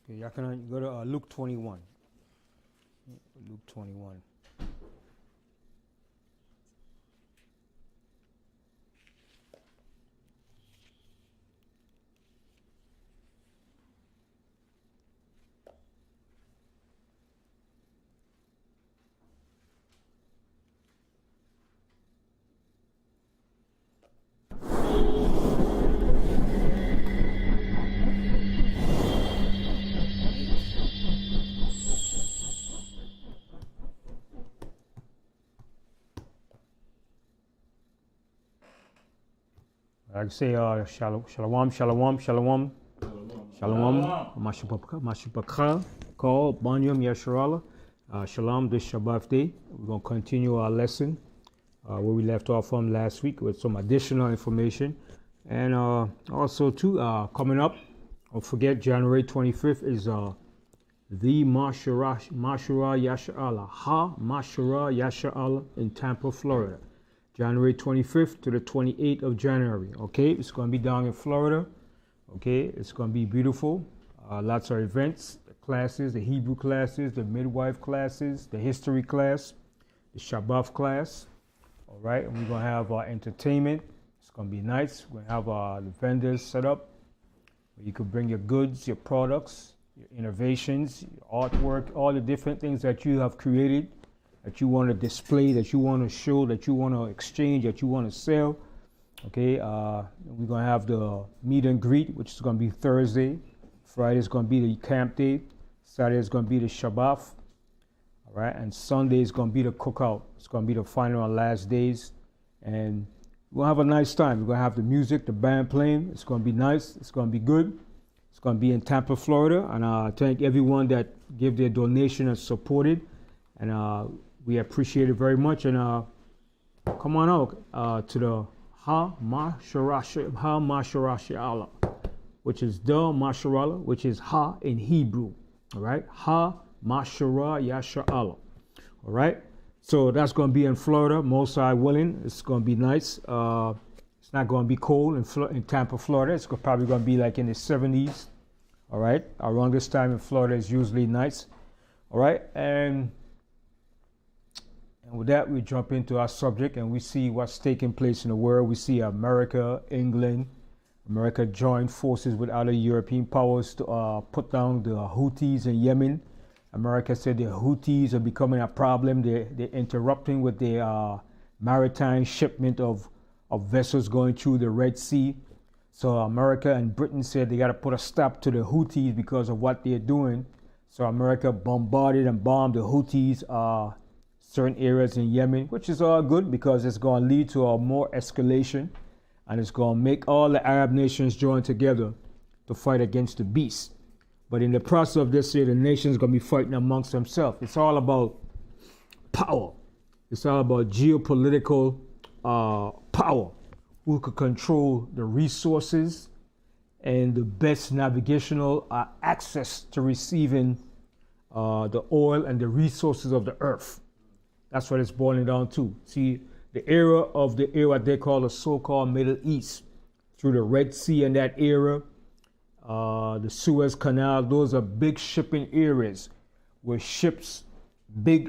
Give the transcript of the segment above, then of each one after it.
Okay, y'all can go to Luke 21. Luke 21. I say shalom, shalom, shalom, shalom, shalom. Mashupakha, called BANYAMYAN. Shalom this Shabbat day. We're going to continue our lesson where we left off from last week with some additional information. And also, too, coming up, don't forget, January 25th is the Mashura Yasha'Allah, Mashura Yasha'Allah in Tampa, Florida. January 25th to the 28th of January. Okay, it's going to be down in Florida. Okay, it's going to be beautiful. Lots of events, the classes, the Hebrew classes, the midwife classes, the history class, the SABBATH class. All right, and we're going to have entertainment. It's going to be nice. We're going to have the vendors set up where you can bring your goods, your products, your innovations, your artwork, all the different things that you have created, that you want to display, that you want to show, that you want to exchange, that you want to sell. Okay, we're going to have the meet and greet, which is going to be Thursday. Friday is going to be the camp day. Saturday is going to be the Shabbat. All right, and Sunday is going to be the cookout. It's going to be the final and last days. And we'll have a nice time. We're going to have the music, the band playing. It's going to be nice. It's going to be good. It's going to be in Tampa, Florida. And I thank everyone that gave their donation and supported. And we appreciate it very much. And come on out to the Ha-Ma-Sharashi Allah, which is the Masharallah, which is Ha in Hebrew. All right? Ha-Ma-Shara Yasha Allah. All right? So that's going to be in Florida, most High willing. It's going to be nice. It's not going to be cold in Tampa, Florida. It's probably going to be like in the 70s. All right? Around this time in Florida is usually nice. All right? And with that, we jump into our subject and we see what's taking place in the world. We see America, England. America joined forces with other European powers to put down the Houthis in Yemen. America said the Houthis are becoming a problem. They're interrupting with their maritime shipment of vessels going through the Red Sea. So America and Britain said they got to put a stop to the Houthis because of what they're doing. So America bombarded and bombed the Houthis certain areas in Yemen, which is all good because it's going to lead to a more escalation and it's going to make all the Arab nations join together to fight against the beast. But in the process of this year, the nations going to be fighting amongst themselves. It's all about power. It's all about geopolitical power. Who could control the resources and the best navigational access to receiving the oil and the resources of the earth. That's what it's boiling down to. See, the era what they call the so-called Middle East, through the Red Sea and that era, the Suez Canal, those are big shipping areas where ships, big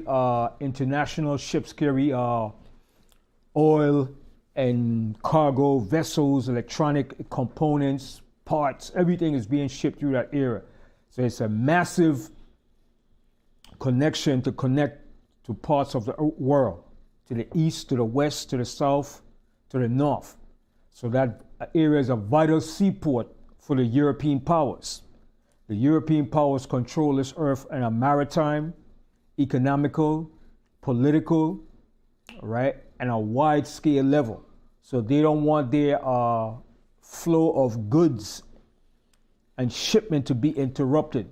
international ships carry oil and cargo, vessels, electronic components, parts, everything is being shipped through that era. So it's a massive connection to connect to parts of the world, to the east, to the west, to the south, to the north. So that area is a vital seaport for the European powers. The European powers control this earth on a maritime, economical, political, right, and a wide scale level. So they don't want their flow of goods and shipment to be interrupted.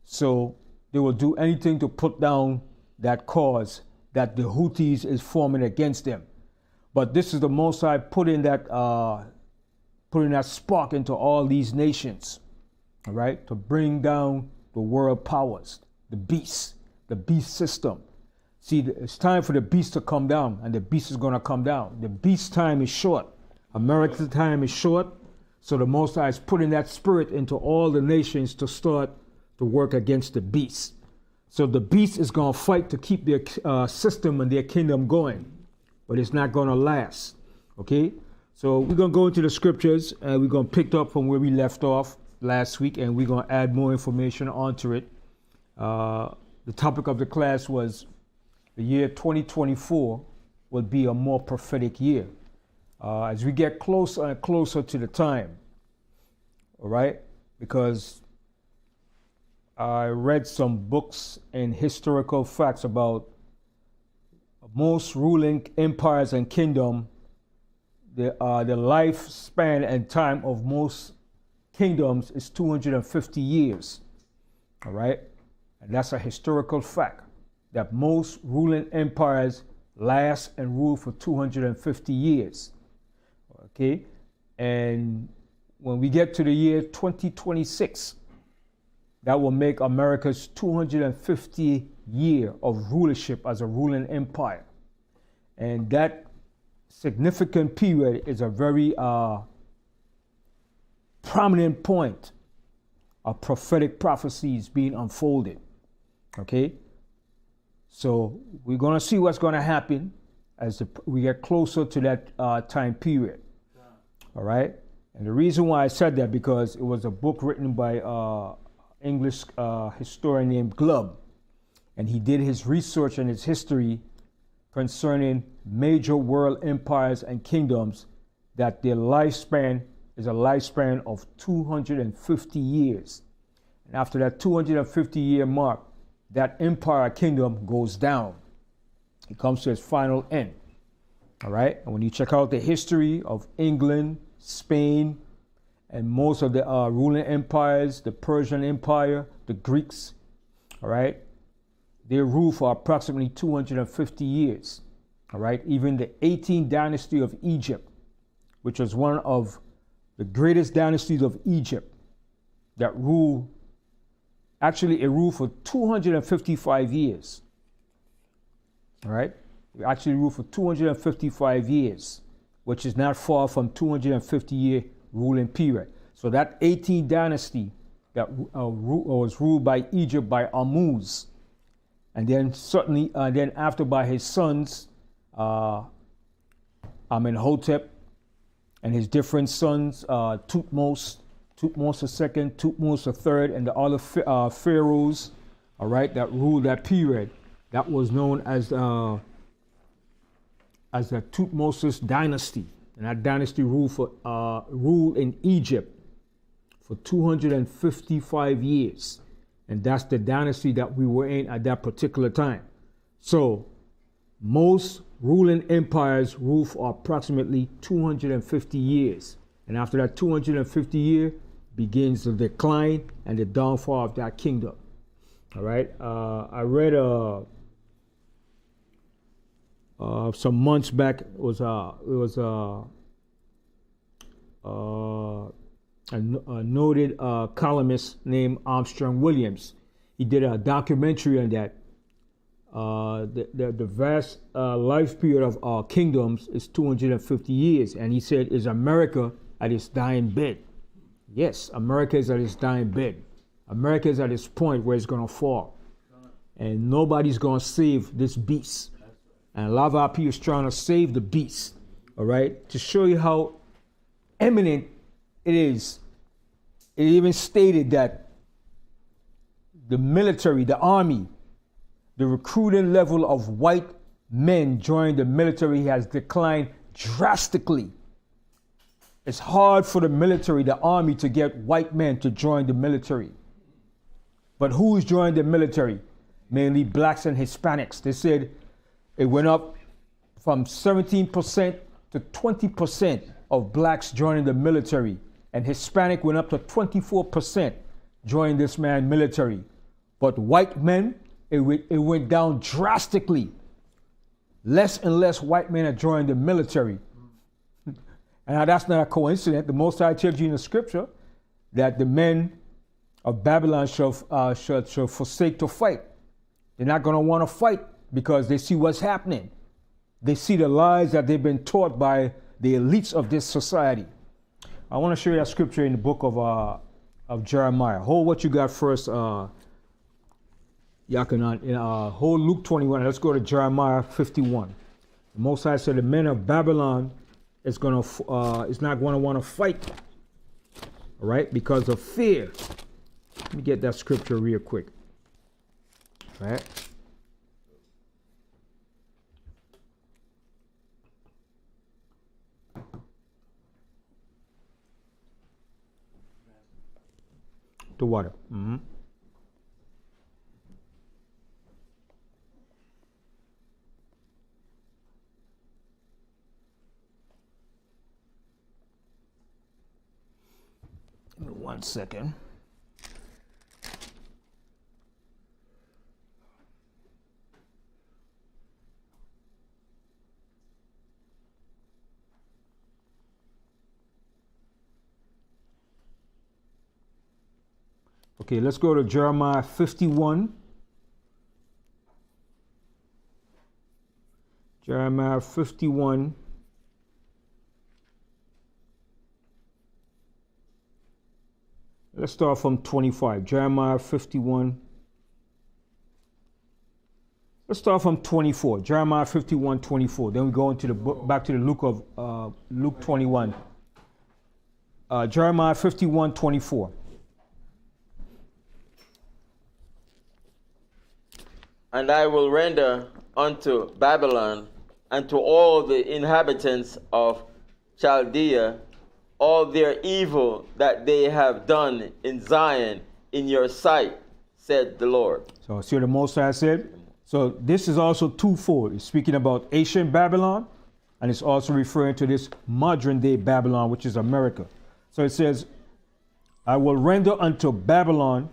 So they will do anything to put down that cause that the Houthis is forming against them. But this is the Most High putting that spark into all these nations, all right, to bring down the world powers, the beast system. See, it's time for the beast to come down, and the beast is going to come down. The beast time is short. America's time is short, so the Most High is putting that spirit into all the nations to start to work against the beast. So the beast is going to fight to keep their system and their kingdom going, but it's not going to last. Okay? So we're going to go into the scriptures, and we're going to pick up from where we left off last week, and we're going to add more information onto it. The topic of the class was the year 2024 will be a more prophetic year. As we get closer and closer to the time, all right? Because I read some books and historical facts about most ruling empires and kingdom. The lifespan and time of most kingdoms is 250 years, all right? And that's a historical fact, that most ruling empires last and rule for 250 years, okay? And when we get to the year 2026, that will make America's 250 year of rulership as a ruling empire. And that significant period is a very prominent point of prophetic prophecies being unfolded, okay? So we're going to see what's going to happen as we get closer to that time period, all right? And the reason why I said that, because it was a book written by English historian named Glubb, and he did his research and his history concerning major world empires and kingdoms, that their lifespan is a lifespan of 250 years. And after that 250 year mark, that empire kingdom goes down. It comes to its final end. All right? And when you check out the history of England, Spain, and most of the ruling empires, the Persian Empire, the Greeks, all right, they ruled for approximately 250 years. All right? Even the 18th dynasty of Egypt, which was one of the greatest dynasties of Egypt, that ruled, actually it ruled for 255 years. All right? It actually ruled for 255 years, which is not far from 250 year ruling period. So that 18th dynasty that was ruled by Egypt by Ammuz, and then certainly then after by his sons, Amenhotep, and his different sons, Thutmose II, Thutmose III, and the other pharaohs, all right, that ruled that period. That was known as the Thutmose dynasty, and that dynasty ruled in Egypt for 255 years, and that's the dynasty that we were in at that particular time. So most ruling empires rule for approximately 250 years, and after that 250 year begins the decline and the downfall of that kingdom. All right, I read some months back, it was a noted columnist named Armstrong Williams. He did a documentary on that. The vast life period of our kingdoms is 250 years, and he said, is America at its dying bed? Yes, America is at its dying bed. America is at its point where it's going to fall, and nobody's going to save this beast. And a lot of our people is trying to save the beast, all right? To show you how eminent it is, it even stated that the military, the army, the recruiting level of white men joining the military has declined drastically. It's hard for the military, the army, to get white men to join the military. But who's joined the military? Mainly blacks and Hispanics. They said it went up from 17% to 20% of blacks joining the military, and Hispanic went up to 24% joining this man military. But white men, it went down drastically. Less and less white men are joining the military. And that's not a coincidence. The Most High tells you in the scripture that the men of Babylon shall forsake to fight. They're not going to want to fight because they see what's happening. They see the lies that they've been taught by the elites of this society. I want to show you that scripture in the book of of Jeremiah. Hold what you got first, Yakanan. Hold Luke 21. Let's go to Jeremiah 51. The Most High said the men of Babylon is not going to want to fight, all right, because of fear. Let me get that scripture real quick. All right. The water. Mm-hmm. Give me 1 second. Okay, let's go to Jeremiah 51. Jeremiah 51. Let's start from 25. Jeremiah 51. Let's start from 24. Jeremiah 51, 24. Then we go into the book, back to the Luke 21. Jeremiah 51, 24. And I will render unto Babylon and to all the inhabitants of Chaldea all their evil that they have done in Zion in your sight, said the Lord. So see what the Most High said? So this is also twofold. It's speaking about ancient Babylon, and it's also referring to this modern day Babylon, which is America. So it says, I will render unto Babylon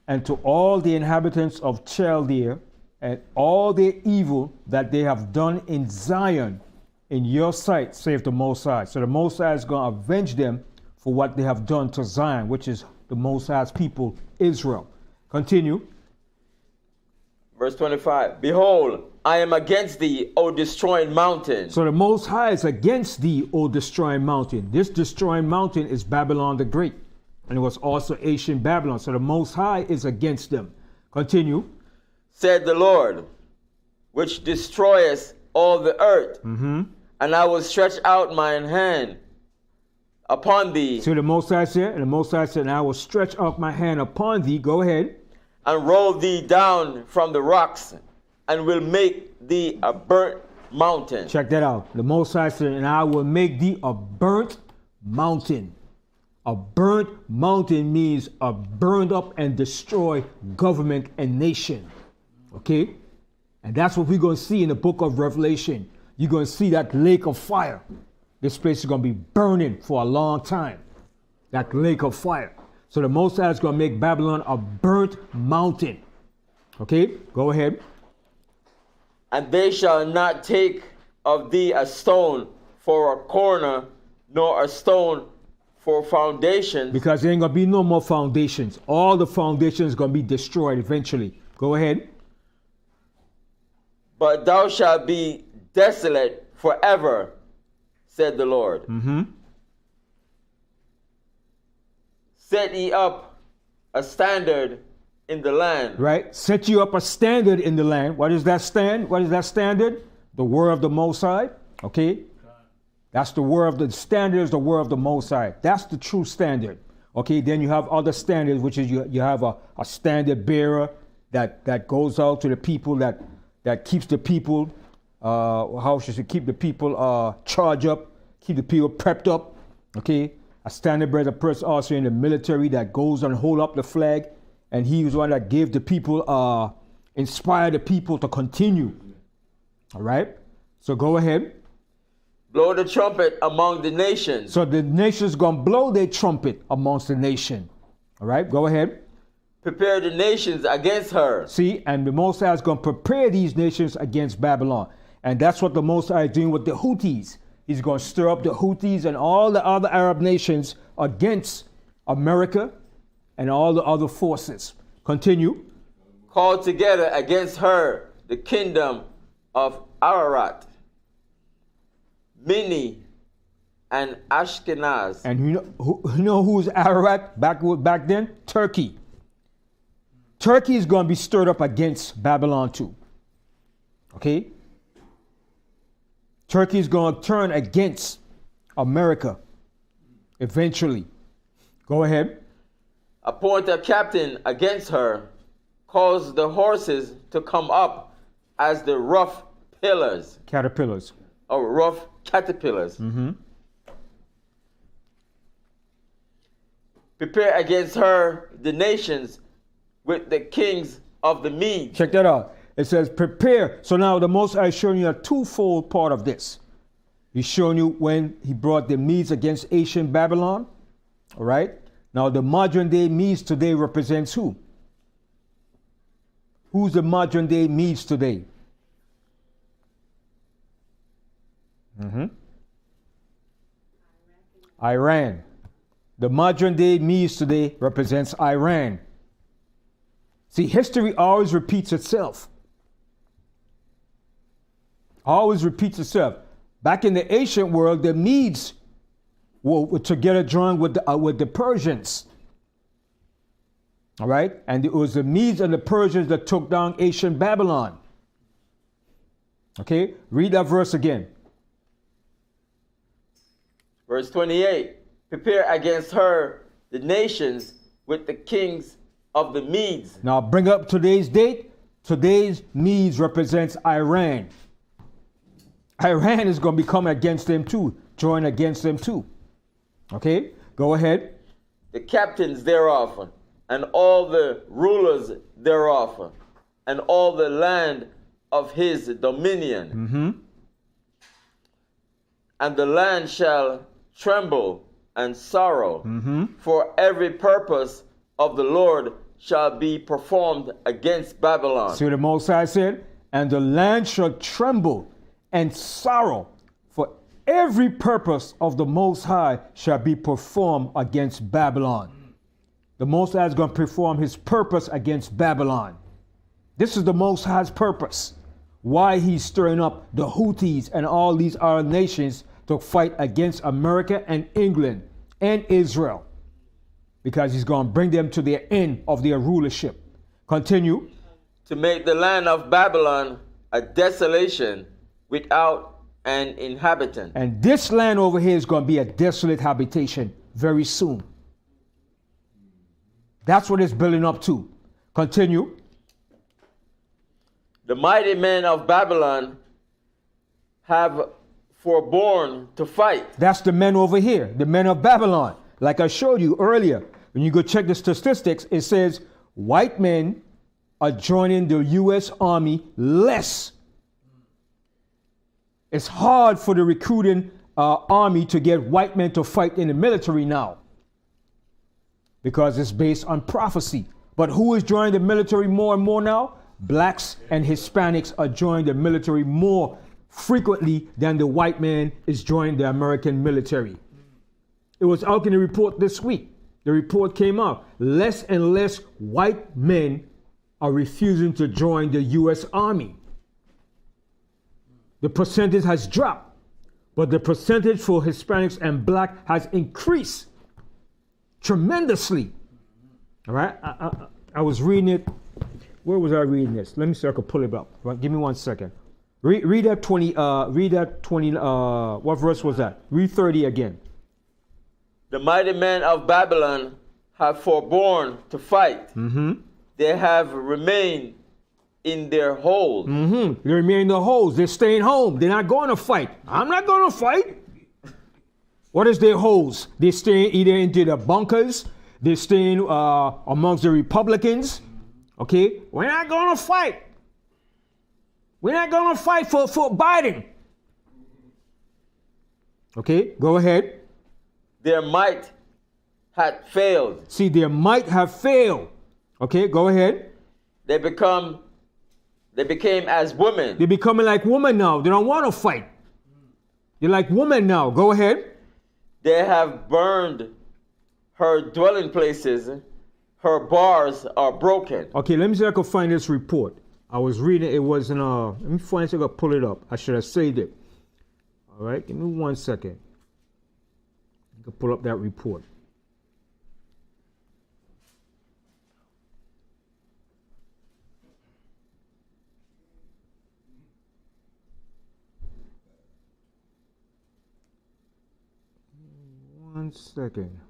and to all the inhabitants of Chaldea, and all their evil that they have done in Zion, in your sight, saith the Most High. So the Most High is going to avenge them for what they have done to Zion, which is the Most High's people, Israel. Continue. Verse 25, behold, I am against thee, O destroying mountain. So the Most High is against thee, O destroying mountain. This destroying mountain is Babylon the Great. And it was also ancient Babylon. So the Most High is against them. Continue. Said the Lord, which destroyeth all the earth. Mm-hmm. And I will stretch out mine hand upon thee. See what the Most High said? And the Most High said, and I will stretch out my hand upon thee. Go ahead. And roll thee down from the rocks, and will make thee a burnt mountain. Check that out. The Most High said, and I will make thee a burnt mountain. A burnt mountain means a burned up and destroyed government and nation. Okay? And that's what we're going to see in the book of Revelation. You're going to see that lake of fire. This place is going to be burning for a long time. That lake of fire. So the Most High is going to make Babylon a burnt mountain. Okay? Go ahead. And they shall not take of thee a stone for a corner, nor a stone for foundations. Because there ain't going to be no more foundations. All the foundations are going to be destroyed eventually. Go ahead. But thou shalt be desolate forever, said the Lord. Mm-hmm. Set ye up a standard in the land. Right? Set you up a standard in the land. What is that stand? What is that standard? The word of the Most High. Okay? That's the word of the standard is the word of the Most High. That's the true standard. Okay? Then you have other standards, which is you have a standard bearer that goes out to the people that keeps the people, keep the people charged up, keep the people prepped up. Okay? A standard bearer is a person also in the military that goes and hold up the flag, and he was one that gave the people, inspire the people to continue. All right? So go ahead. Blow the trumpet among the nations. So the nation's going to blow their trumpet amongst the nation. All right? Go ahead. Prepare the nations against her. See, and the Most High is going to prepare these nations against Babylon. And that's what the Most High is doing with the Houthis. He's going to stir up the Houthis and all the other Arab nations against America and all the other forces. Continue. Call together against her the kingdom of Ararat, Mini, and Ashkenaz. And you know who's Ararat back then? Turkey. Turkey is going to be stirred up against Babylon too. Okay? Turkey is going to turn against America eventually. Go ahead. Appoint a captain against her, cause the horses to come up as the rough pillars. Caterpillars. Or rough caterpillars. Mm-hmm. Prepare against her the nations with the kings of the Medes. Check that out. It says prepare. So now the Most High is showing you a twofold part of this. He's showing you when he brought the Medes against ancient Babylon. All right. Now the modern day Medes today represents who? Who's the modern day Medes today? Mm-hmm. Iran. The modern day Medes today represents Iran. See, history always repeats itself. Always repeats itself. Back in the ancient world, the Medes were together joined with the Persians. All right? And it was the Medes and the Persians that took down ancient Babylon. Okay? Read that verse again. Verse 28. Prepare against her the nations with the kings of the Medes. Now bring up today's date. Today's Medes represents Iran. Iran is going to be coming against them too. Join against them too. Okay, go ahead. The captains thereof, and all the rulers thereof, and all the land of his dominion. Mm-hmm. And the land shall tremble and sorrow, Mm-hmm. for every purpose of the Lord shall be performed against Babylon. See what the Most High said? And the land shall tremble and sorrow, for every purpose of the Most High shall be performed against Babylon. The Most High is going to perform his purpose against Babylon. This is the Most High's purpose. Why he's stirring up the Houthis and all these other nations to fight against America and England and Israel. Because he's going to bring them to the end of their rulership. Continue. To make the land of Babylon a desolation without an inhabitant. And this land over here is going to be a desolate habitation very soon. That's what it's building up to. Continue. The mighty men of Babylon have forborne to fight. That's the men over here, the men of Babylon. Like I showed you earlier, when you go check the statistics, it says white men are joining the U.S. Army less. It's hard for the recruiting army to get white men to fight in the military now because it's based on prophecy. But who is joining the military more and more now? Blacks and Hispanics are joining the military more frequently than the white man is joining the American military. It was out in the report this week. The report came out. Less and less white men are refusing to join the U.S. Army. The percentage has dropped, but the percentage for Hispanics and black has increased tremendously. All right? I was reading it. Where was I reading this? Let me see if I can pull it up. Right, give me 1 second. Read that 20, what verse was that? Read 30 again. The mighty men of Babylon have forborne to fight. Mm-hmm. They have remained in their holes. Mm-hmm. They remain in the holes. They're staying home. They're not going to fight. I'm not going to fight. What is their holes? They're staying either into the bunkers. They're staying amongst the Republicans. Okay? We're not going to fight. We're not going to fight for Biden. Okay? Go ahead. Their might had failed. See, their might have failed. Okay? Go ahead. They became as women. They're becoming like women now. They don't want to fight. They're like women now. Go ahead. They have burned her dwelling places. Her bars are broken. Okay, let me see if I can find this report. I was reading, it was in, let me find it so I can pull it up. I should have saved it. All right, give me 1 second. can pull up that report. One second.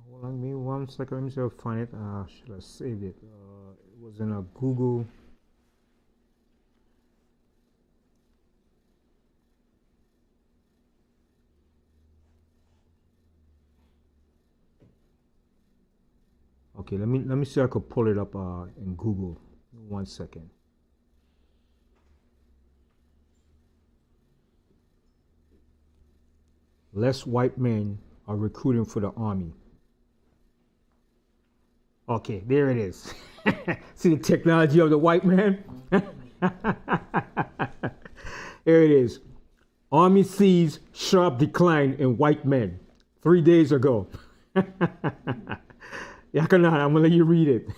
Hold on me 1 second. Let me see if I find it. Should I save it? It was in a Google. Okay, let me see if I could pull it up in Google. 1 second. Less white men are recruiting for the army. Okay, there it is. See the technology of the white man? Here it is. Army sees sharp decline in white men 3 days ago. Yakana, I'm going to let you read it.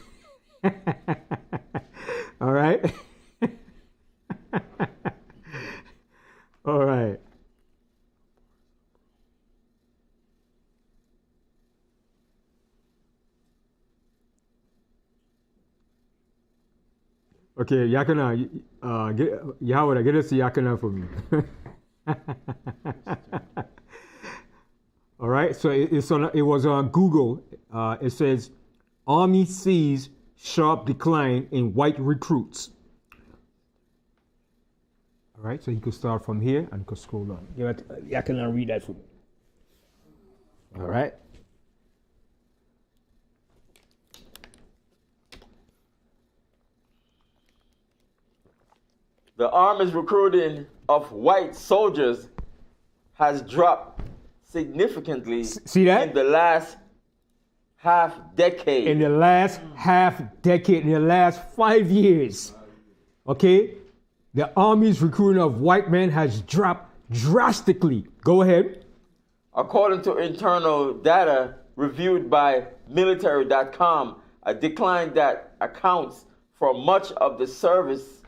All right? All right. Okay, Yakana, Yahweh, get us the Yakana for me. All right, so it was on Google. It says, Army sees sharp decline in white recruits. All right, so you could start from here and you could scroll down. Yakana, read that for me. All right. The Army's recruiting of white soldiers has dropped significantly. See that? In the last half decade. In the last half decade, in the last 5 years, okay, the Army's recruiting of white men has dropped drastically. Go ahead. According to internal data reviewed by military.com, a decline that accounts for much of the service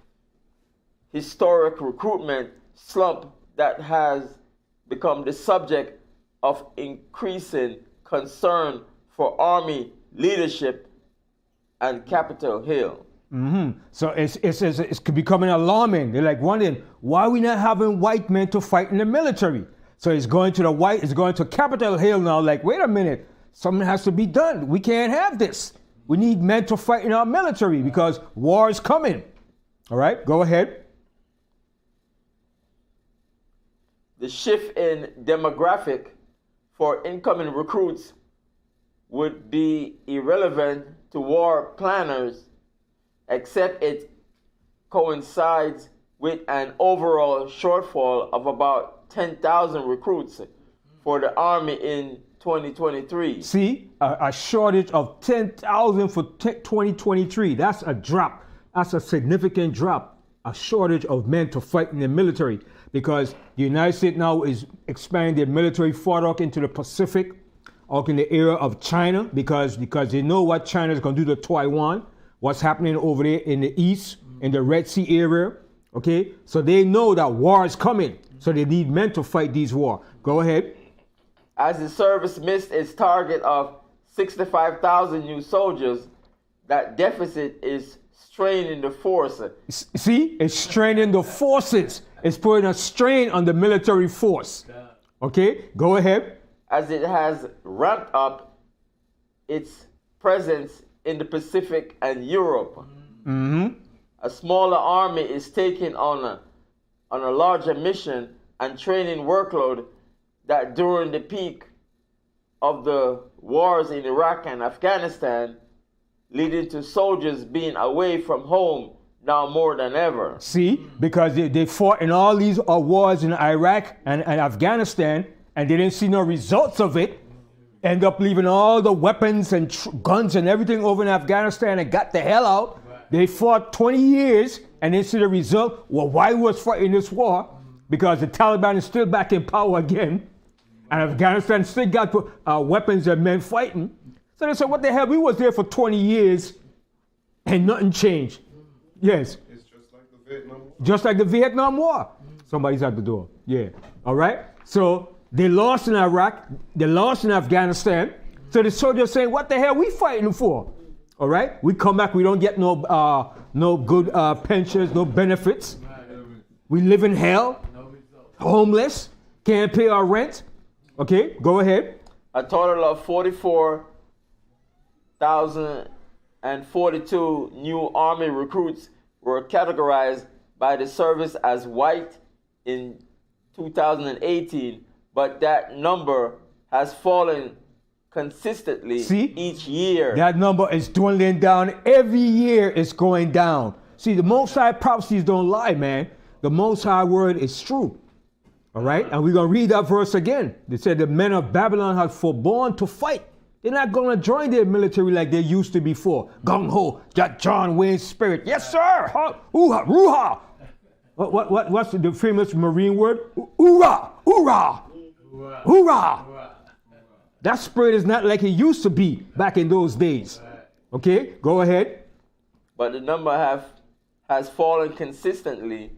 historic recruitment slump that has become the subject of increasing concern for Army leadership and Capitol Hill. Mm-hmm. So it's becoming alarming. They're like wondering, why are we not having white men to fight in the military? So it's going to Capitol Hill now, like, wait a minute, something has to be done. We can't have this. We need men to fight in our military because war is coming. All right, go ahead. The shift in demographic for incoming recruits would be irrelevant to war planners, except it coincides with an overall shortfall of about 10,000 recruits for the Army in 2023. See, a shortage of 10,000 for 2023. That's a drop. That's a significant drop. A shortage of men to fight in the military, because the United States now is expanding their military farther into the Pacific, or in the area of China, because they know what China is going to do to Taiwan, what's happening over there in the east, in the Red Sea area. Okay, so they know that war is coming, so they need men to fight these wars. Go ahead. As the service missed its target of 65,000 new soldiers, that deficit is straining the force. See, it's straining the forces. It's putting a strain on the military force. Okay, go ahead. As it has ramped up its presence in the Pacific and Europe. Mm-hmm. A smaller army is taking on a larger mission and training workload that during the peak of the wars in Iraq and Afghanistan leading to soldiers being away from home now more than ever. See, because they fought in all these wars in Iraq and Afghanistan, and they didn't see no results of it. End up leaving all the weapons and guns and everything over in Afghanistan and got the hell out. They fought 20 years and they see the result. Well, why was fighting this war? Because the Taliban is still back in power again. And Afghanistan still got weapons and men fighting. So they said, what the hell? We was there for 20 years and nothing changed. Yes. It's just like the Vietnam War. Just like the Vietnam War. Somebody's at the door. Yeah. All right. So they lost in Iraq. They lost in Afghanistan. So the soldiers saying, what the hell we fighting for? All right. We come back. We don't get no good pensions, no benefits. We live in hell. Homeless. Can't pay our rent. Okay. Go ahead. A total of 44,042 new Army recruits were categorized by the service as white in 2018, but that number has fallen consistently each year. That number is dwindling down. Every year it's going down. See, the Most High prophecies don't lie, man. The Most High word is true. All right? And we're going to read that verse again. They said the men of Babylon have forborne to fight. They're not going to join their military like they used to before. Gung-ho, that John Wayne spirit. Yes, sir. Ooh-ha, roo-ha. What's the famous Marine word? Hoorah, hoorah, hoorah. That spirit is not like it used to be back in those days. Okay, go ahead. But the number has fallen consistently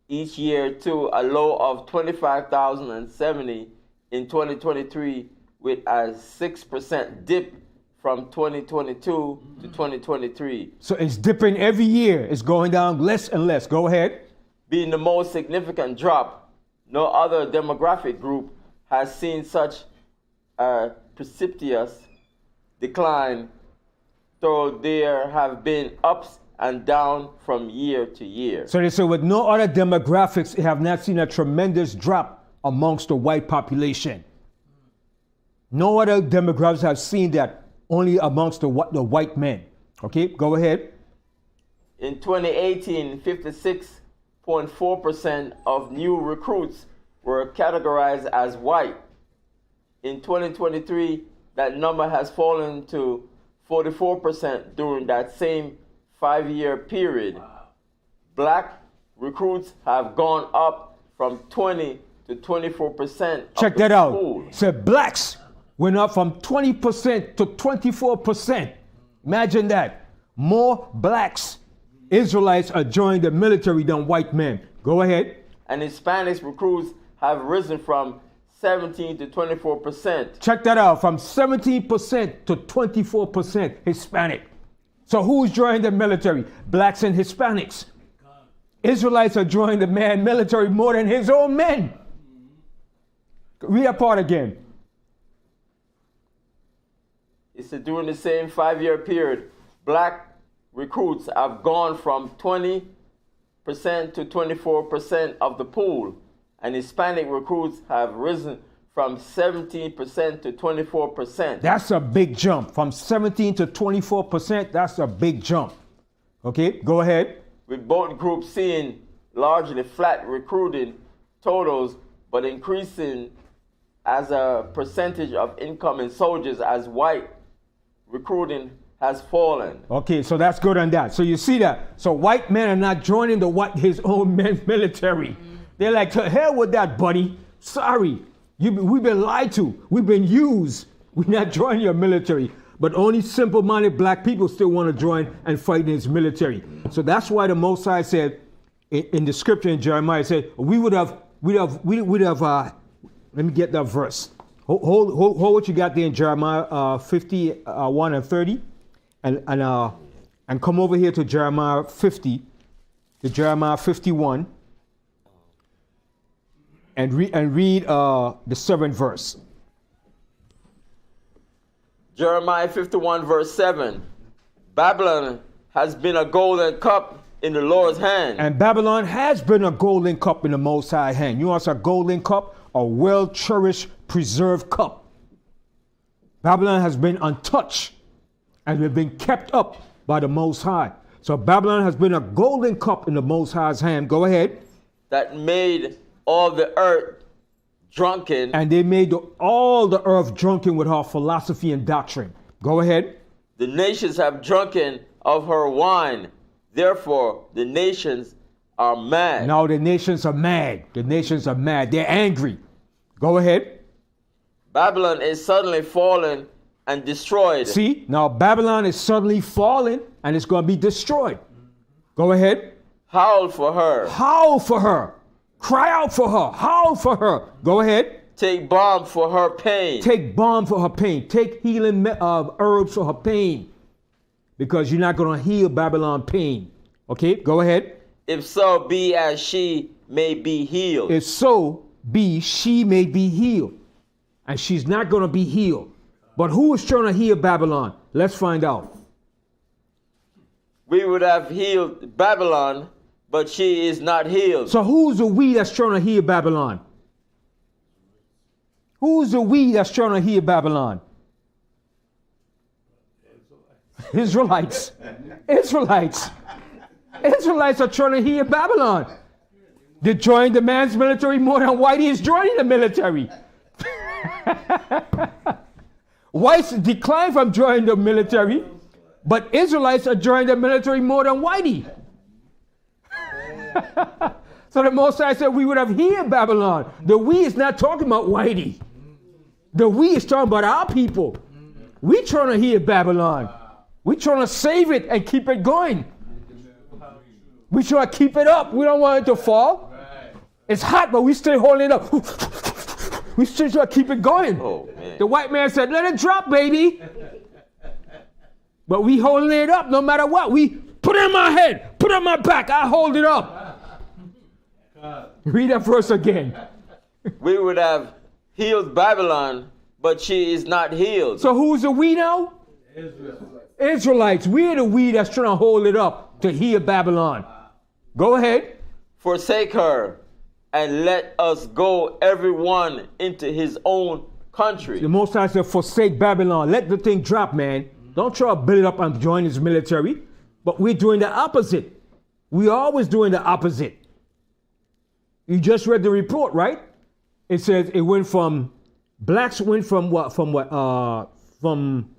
each year to a low of 25,070 in 2023, with a 6% dip from 2022 to 2023. So it's dipping every year. It's going down less and less. Go ahead. Being the most significant drop, no other demographic group has seen such a precipitous decline, though there have been ups and downs from year to year. So they say with no other demographics have not seen a tremendous drop amongst the white population. No other demographics have seen that, only amongst the white men. Okay, go ahead. In 2018, 56.4% of new recruits were categorized as white. In 2023, that number has fallen to 44% during that same 5-year period. Wow. Black recruits have gone up from 20 to 24%. Check that out. So blacks went up from 20% to 24%. Imagine that. More blacks, Israelites, are joining the military than white men. Go ahead. And Hispanic recruits have risen from 17 to 24%. Check that out. From 17% to 24% Hispanic. So who's joining the military? Blacks and Hispanics. Israelites are joining the military more than his own men. Read that part again. It's during the same 5-year period, black recruits have gone from 20% to 24% of the pool, and Hispanic recruits have risen from 17% to 24%. That's a big jump. From 17 to 24%, that's a big jump. Okay, go ahead. With both groups seeing largely flat recruiting totals, but increasing as a percentage of incoming soldiers as white recruiting has fallen. Okay, so that's good on that. So you see that. So white men are not joining his own men's military. They're like, to hell with that, buddy. Sorry. We've been lied to. We've been used. We're not joining your military. But only simple-minded black people still want to join and fight in his military. So that's why the Most High said in the scripture in Jeremiah, said, we would have, let me get that verse. Hold what you got there in Jeremiah 51 and 30, and come over here to Jeremiah 50, to Jeremiah 51, and read the 7th verse. Jeremiah 51 verse 7. Babylon has been a golden cup in the Lord's hand. And Babylon has been a golden cup in the Most High hand. You know what's a golden cup? A well-cherished, preserved cup. Babylon has been untouched and we've been kept up by the Most High. So Babylon has been a golden cup in the Most High's hand. Go ahead. That made all the earth drunken. And they made all the earth drunken with her philosophy and doctrine. Go ahead. The nations have drunken of her wine. Therefore, the nations are mad. Now the nations are mad. The nations are mad. They're angry. Go ahead. Babylon is suddenly fallen and destroyed. See, now Babylon is suddenly fallen and it's going to be destroyed. Go ahead. Howl for her. Howl for her. Cry out for her. Howl for her. Go ahead. Take balm for her pain. Take balm for her pain. Take healing herbs for her pain. Because you're not going to heal Babylon pain. Okay, go ahead. If so be as she may be healed. If so be she may be healed. And she's not going to be healed. But who is trying to heal Babylon? Let's find out. We would have healed Babylon, but she is not healed. So who's the we that's trying to heal Babylon? Who's the we that's trying to heal Babylon? Israelites. Israelites. Israelites are trying to heal Babylon. They joined the man's military more than Whitey is joining the military. Whites declined from joining the military, but Israelites are joining the military more than Whitey. So the Most High said we would have healed Babylon. The we is not talking about Whitey. The we is talking about our people. We trying to heal Babylon. We trying to save it and keep it going. We trying to keep it up. We don't want it to fall. It's hot, but we still holding it up. We still try to keep it going. Oh, man. The white man said, let it drop, baby. But we holding it up no matter what. We put it in my head, put it on my back, I hold it up. Read that verse again. We would have healed Babylon, but she is not healed. So who's the we now? Israelites. We're the we that's trying to hold it up to heal Babylon. Go ahead. Forsake her, and let us go everyone into his own country. The Most High said, forsake Babylon. Let the thing drop, man. Don't try to build it up and join his military. But we're doing the opposite. We're always doing the opposite. You just read the report, right? It says it went from, blacks went from what? From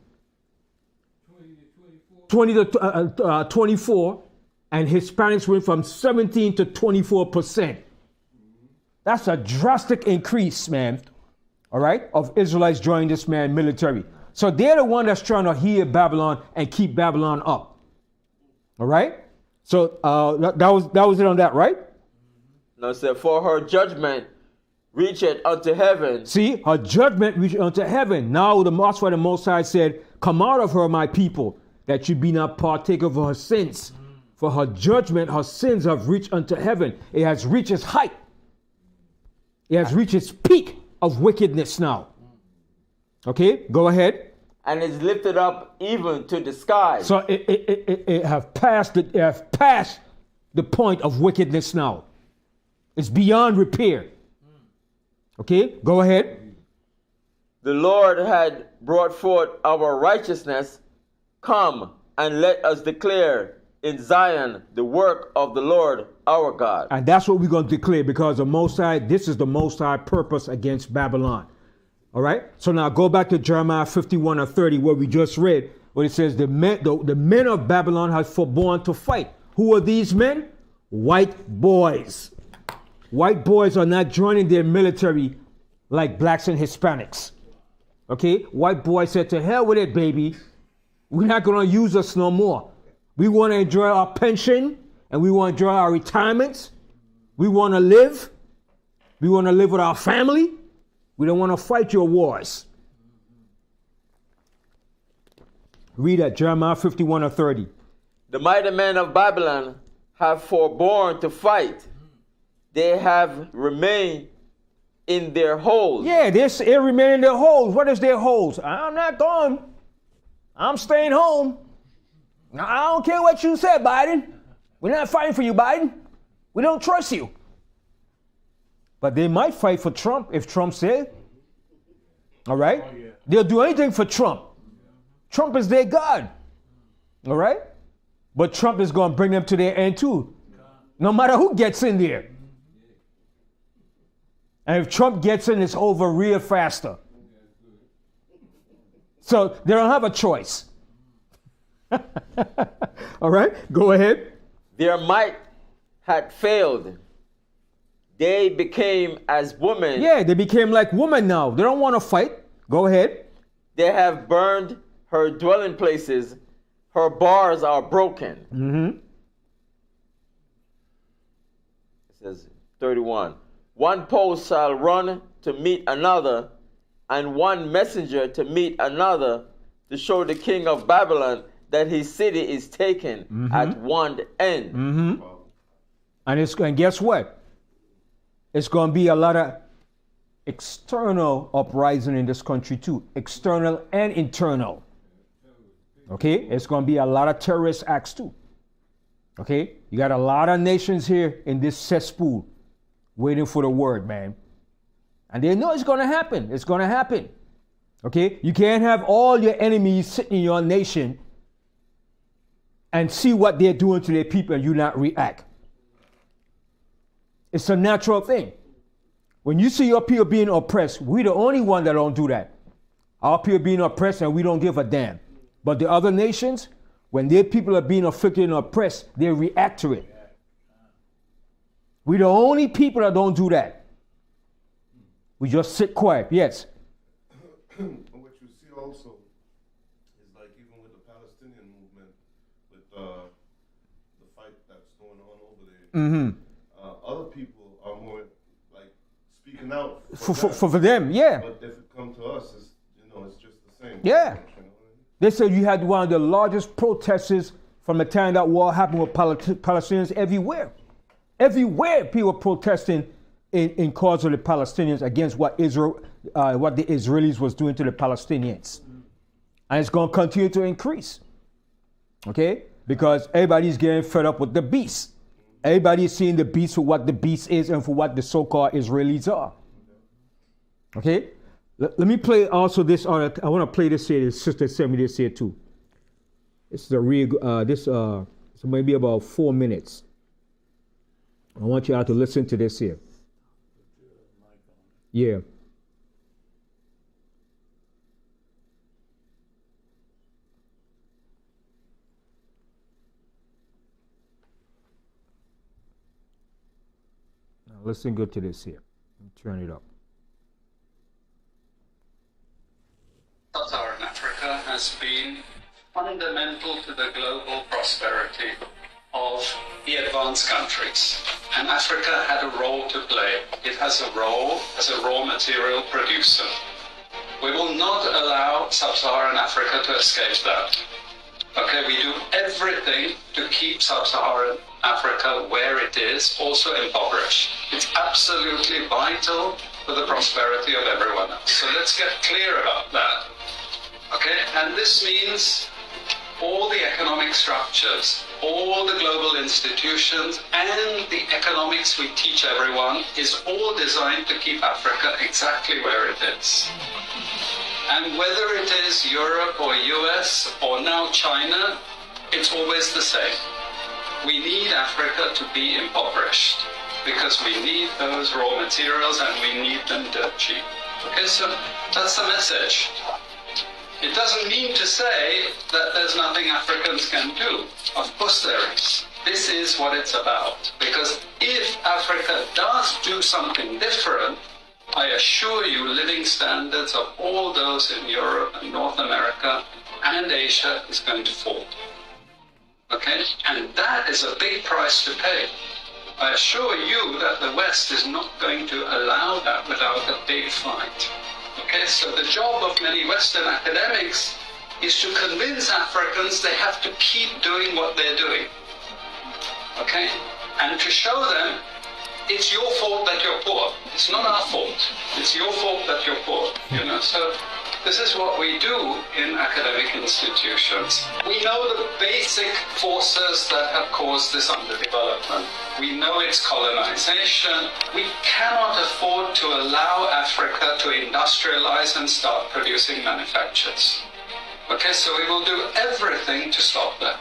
20 to 24, and Hispanics went from 17 to 24%. That's a drastic increase, man. All right, of Israelites joining this man military. So they're the one that's trying to heal Babylon and keep Babylon up. All right. So that was it on that, right? No, sir. For her judgment reacheth unto heaven. See, her judgment reached unto heaven. Now the Most High said, "Come out of her, my people, that you be not partaker of her sins. For her judgment, her sins have reached unto heaven. It has reached its height. It has reached its peak of wickedness now." Okay, go ahead. And is lifted up even to the sky. So it have passed the point of wickedness now. It's beyond repair. Okay, go ahead. The Lord had brought forth our righteousness. Come and let us declare in Zion the work of the Lord our God. And that's what we're going to declare, because the Most High, this is the Most High purpose against Babylon. All right. So now go back to Jeremiah 51 or 30, where we just read, where it says the men of Babylon have forborne to fight. Who are these men? White boys. White boys are not joining their military like blacks and Hispanics. Okay. White boys said, to hell with it, baby. We're not going to use us no more. We want to enjoy our pension, and we want to enjoy our retirements. We want to live. We want to live with our family. We don't want to fight your wars. Read that, Jeremiah 51 or 30. The mighty men of Babylon have forborne to fight. They have remained in their holes. Yeah, they remain in their holes. What is their holes? I'm not going. I'm staying home. I don't care what you said, Biden. We're not fighting for you, Biden. We don't trust you. But they might fight for Trump if Trump said. All right? Oh, yeah. They'll do anything for Trump. Trump is their God. All right? But Trump is going to bring them to their end too. No matter who gets in there. And if Trump gets in, it's over real faster. So they don't have a choice. All right, go ahead. Their might had failed. They became as women. Yeah, they became like women now. They don't want to fight. Go ahead. They have burned her dwelling places. Her bars are broken. Mm-hmm. It says 31. One post shall run to meet another, and one messenger to meet another, to show the king of Babylon that his city is taken at one end. Mm-hmm. And guess what? It's going to be a lot of external uprising in this country too. External and internal. Okay? It's going to be a lot of terrorist acts too. Okay? You got a lot of nations here in this cesspool waiting for the word, man. And they know it's going to happen. It's going to happen. Okay? You can't have all your enemies sitting in your nation and see what they're doing to their people and you not react. It's a natural thing. When you see your people being oppressed, we're the only one that don't do that. Our people being oppressed and we don't give a damn. But the other nations, when their people are being afflicted and oppressed, they react to it. We're the only people that don't do that. We just sit quiet, yes. What you see also is like even with the Palestinian movement, with the fight that's going on over there, other people are more like speaking out for them, yeah. But if it comes to us, it's, it's just the same. Yeah. They said you had one of the largest protesters from the time that war happened with Palestinians everywhere. Everywhere people protesting in cause of the Palestinians against what the Israelis was doing to the Palestinians. And it's going to continue to increase. Okay? Because everybody's getting fed up with the beast. Everybody's seeing the beast for what the beast is and for what the so-called Israelis are. Okay? Let me play also this. I want to play this here. The sister sent me this here too. It's the real, so maybe about 4 minutes. I want you all to listen to this here. Yeah. Now listen good to this here. Turn it up. Sub-Saharan Africa has been fundamental to the global prosperity of the advanced countries. And Africa had a role to play. It has a role as a raw material producer. We will not allow Sub-Saharan Africa to escape that. Okay, we do everything to keep Sub-Saharan Africa where it is, also impoverished. It's absolutely vital for the prosperity of everyone else. So let's get clear about that. Okay, and this means all the economic structures, all the global institutions, and the economics we teach everyone is all designed to keep Africa exactly where it is. And whether it is Europe or US or now China, it's always the same. We need Africa to be impoverished because we need those raw materials and we need them dirt cheap. Okay, so that's the message. It doesn't mean to say that there's nothing Africans can do. Of course there is. This is what it's about. Because if Africa does do something different, I assure you living standards of all those in Europe and North America and Asia is going to fall. Okay? And that is a big price to pay. I assure you that the West is not going to allow that without a big fight. Okay, so the job of many Western academics is to convince Africans they have to keep doing what they're doing. Okay? And to show them it's your fault that you're poor. It's not our fault. It's your fault that you're poor. So this is what we do in academic institutions. We know the basic forces that have caused this underdevelopment. We know it's colonization. We cannot afford to allow Africa to industrialize and start producing manufactures. Okay, so we will do everything to stop that.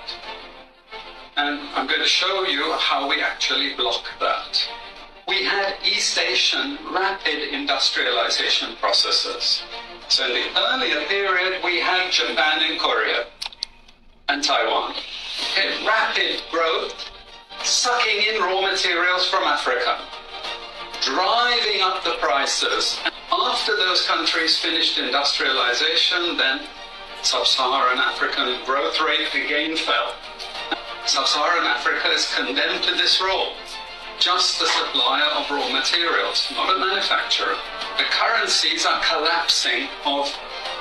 And I'm going to show you how we actually block that. We had East Asian rapid industrialization processes. So in the earlier period, we had Japan and Korea and Taiwan. Okay, rapid growth, sucking in raw materials from Africa, driving up the prices. After those countries finished industrialization, then Sub-Saharan African growth rate again fell. Sub-Saharan Africa is condemned to this role, just the supplier of raw materials, not a manufacturer. The currencies are collapsing of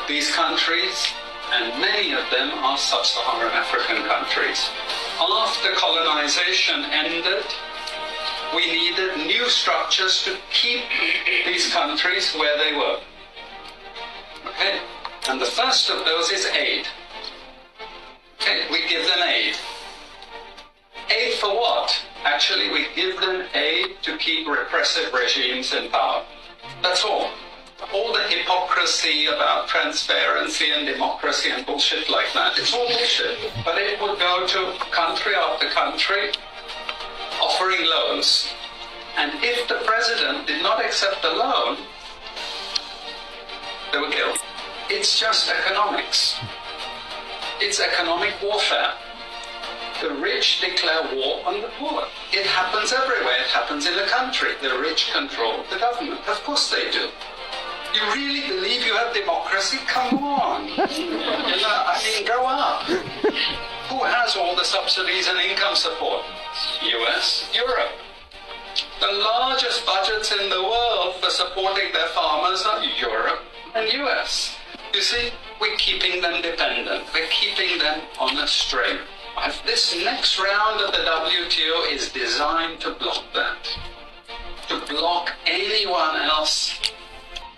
these countries, and many of them are Sub-Saharan African countries. After colonization ended, we needed new structures to keep these countries where they were. Okay? And the first of those is aid. Okay, we give them aid. Aid for what? Actually, we give them aid to keep repressive regimes in power. That's all. All the hypocrisy about transparency and democracy and bullshit like that, it's all bullshit. But it would go to country after country offering loans. And if the president did not accept the loan, they were killed. It's just economics. It's economic warfare. The rich declare war on the poor. It happens everywhere. It happens in a country. The rich control the government. Of course they do. You really believe you have democracy? Come on. Grow up. Who has all the subsidies and income support? US, Europe. The largest budgets in the world for supporting their farmers are Europe and US. You see, we're keeping them dependent. We're keeping them on a string. This next round of the WTO is designed to block that. To block anyone else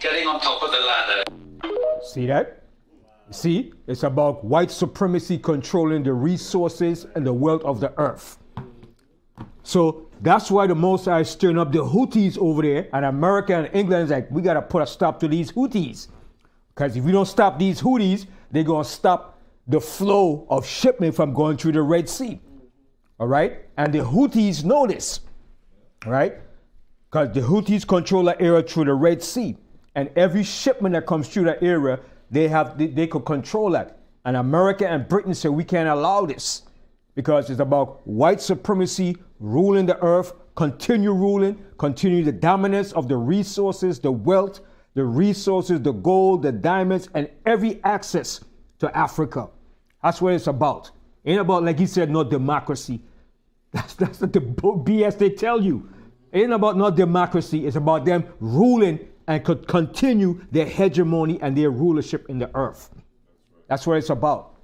getting on top of the ladder. See that? See, it's about white supremacy controlling the resources and the wealth of the earth. So that's why the Most High is stirring up the Houthis over there, and America and England is like, we got to put a stop to these Houthis. Because if we don't stop these Houthis, they're going to stop the flow of shipment from going through the Red Sea. All right? And the Houthis know this. All right? Because the Houthis control the area through the Red Sea. And every shipment that comes through that area, they could control that. And America and Britain say we can't allow this. Because it's about white supremacy, ruling the earth, continue ruling, continue the dominance of the resources, the wealth, the resources, the gold, the diamonds, and every access to Africa. That's what it's about. Ain't about, like he said, no democracy. That's the BS they tell you. Ain't about no democracy. It's about them ruling and could continue their hegemony and their rulership in the earth. That's what it's about.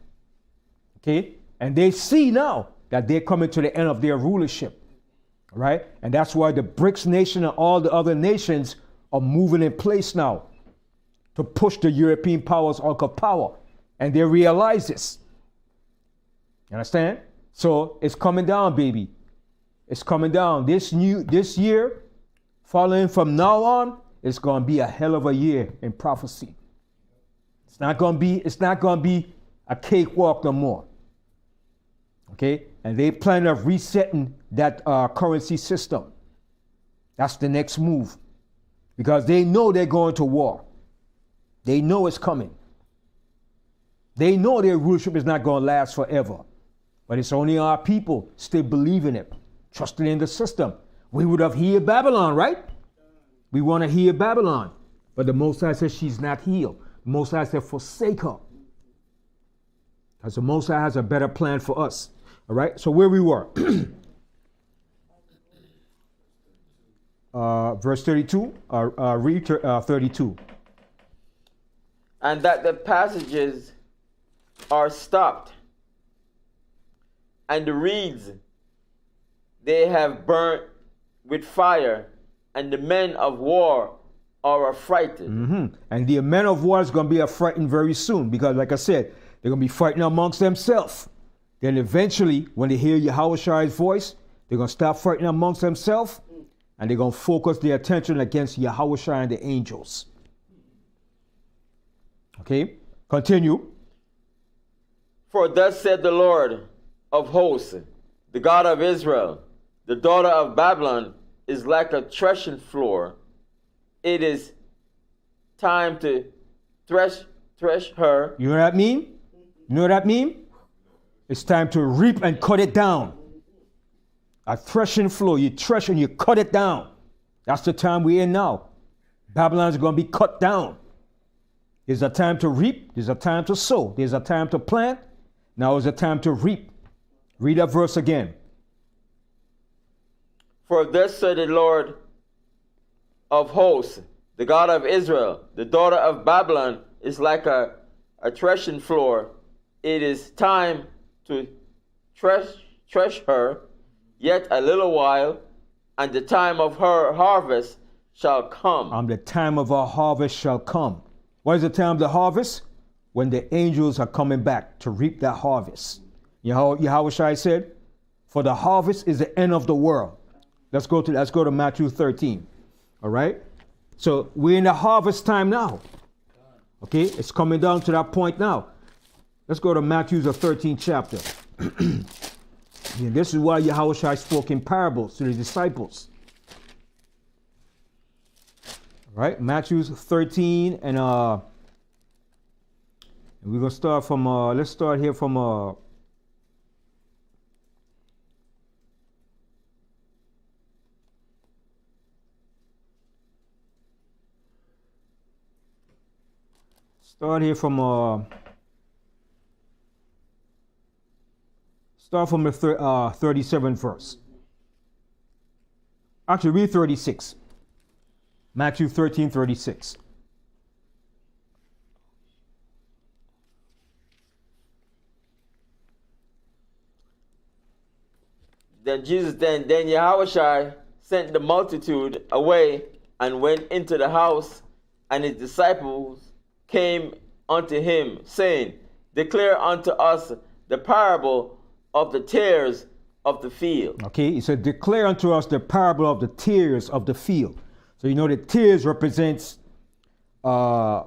Okay? And they see now that they're coming to the end of their rulership. Right? And that's why the BRICS nation and all the other nations are moving in place now to push the European powers out of power. And they realize this. You understand? So it's coming down, baby. It's coming down. This year, following from now on, it's going to be a hell of a year in prophecy. It's not going to be a cakewalk no more. Okay? And they plan on resetting that currency system. That's the next move. Because they know they're going to war. They know it's coming. They know their rulership is not going to last forever. But it's only our people still believing it, trusting in the system. We would have healed Babylon, right? We want to heal Babylon. But the Most High says she's not healed. The Most High said forsake her. Because the Most High has a better plan for us. All right? So where we were. Verse 32. Read 32. And that the passages are stopped, and the reeds they have burnt with fire, and the men of war are affrighted. Mm-hmm. And the men of war is going to be affrighted very soon, because like I said, they're going to be fighting amongst themselves. Then eventually, when they hear Yahweh's voice, they're going to stop fighting amongst themselves, and they're going to focus their attention against Yahweh and the angels. Okay, continue. For thus said the Lord of hosts, the God of Israel, the daughter of Babylon is like a threshing floor. It is time to thresh her. You know what that mean? You know what that mean? It's time to reap and cut it down. A threshing floor, you thresh and you cut it down. That's the time we're in now. Babylon's going to be cut down. There's a time to reap. There's a time to sow. There's a time to plant. Now is a time to reap. Read that verse again. For thus said the Lord of hosts, the God of Israel, the daughter of Babylon is like a threshing floor. It is time to thresh her, yet a little while, and the time of her harvest shall come. And the time of our harvest shall come. What is the time of the harvest? When the angels are coming back to reap that harvest. Yahweh said, for the harvest is the end of the world. Let's go to Matthew 13. All right? So we're in the harvest time now. Okay? It's coming down to that point now. Let's go to Matthew the 13th chapter. And this is why Yahweh spoke in parables to the disciples. All right? Matthew 13 and we're going to start from, let's start here from, start from the 37th verse. Actually, read 36. Matthew 13:36. Then Yahweh sent the multitude away and went into the house, and his disciples came unto him, saying, Declare unto us the parable of the tares of the field. Okay, he said, declare unto us the parable of the tares of the field. So you know the tares represents crops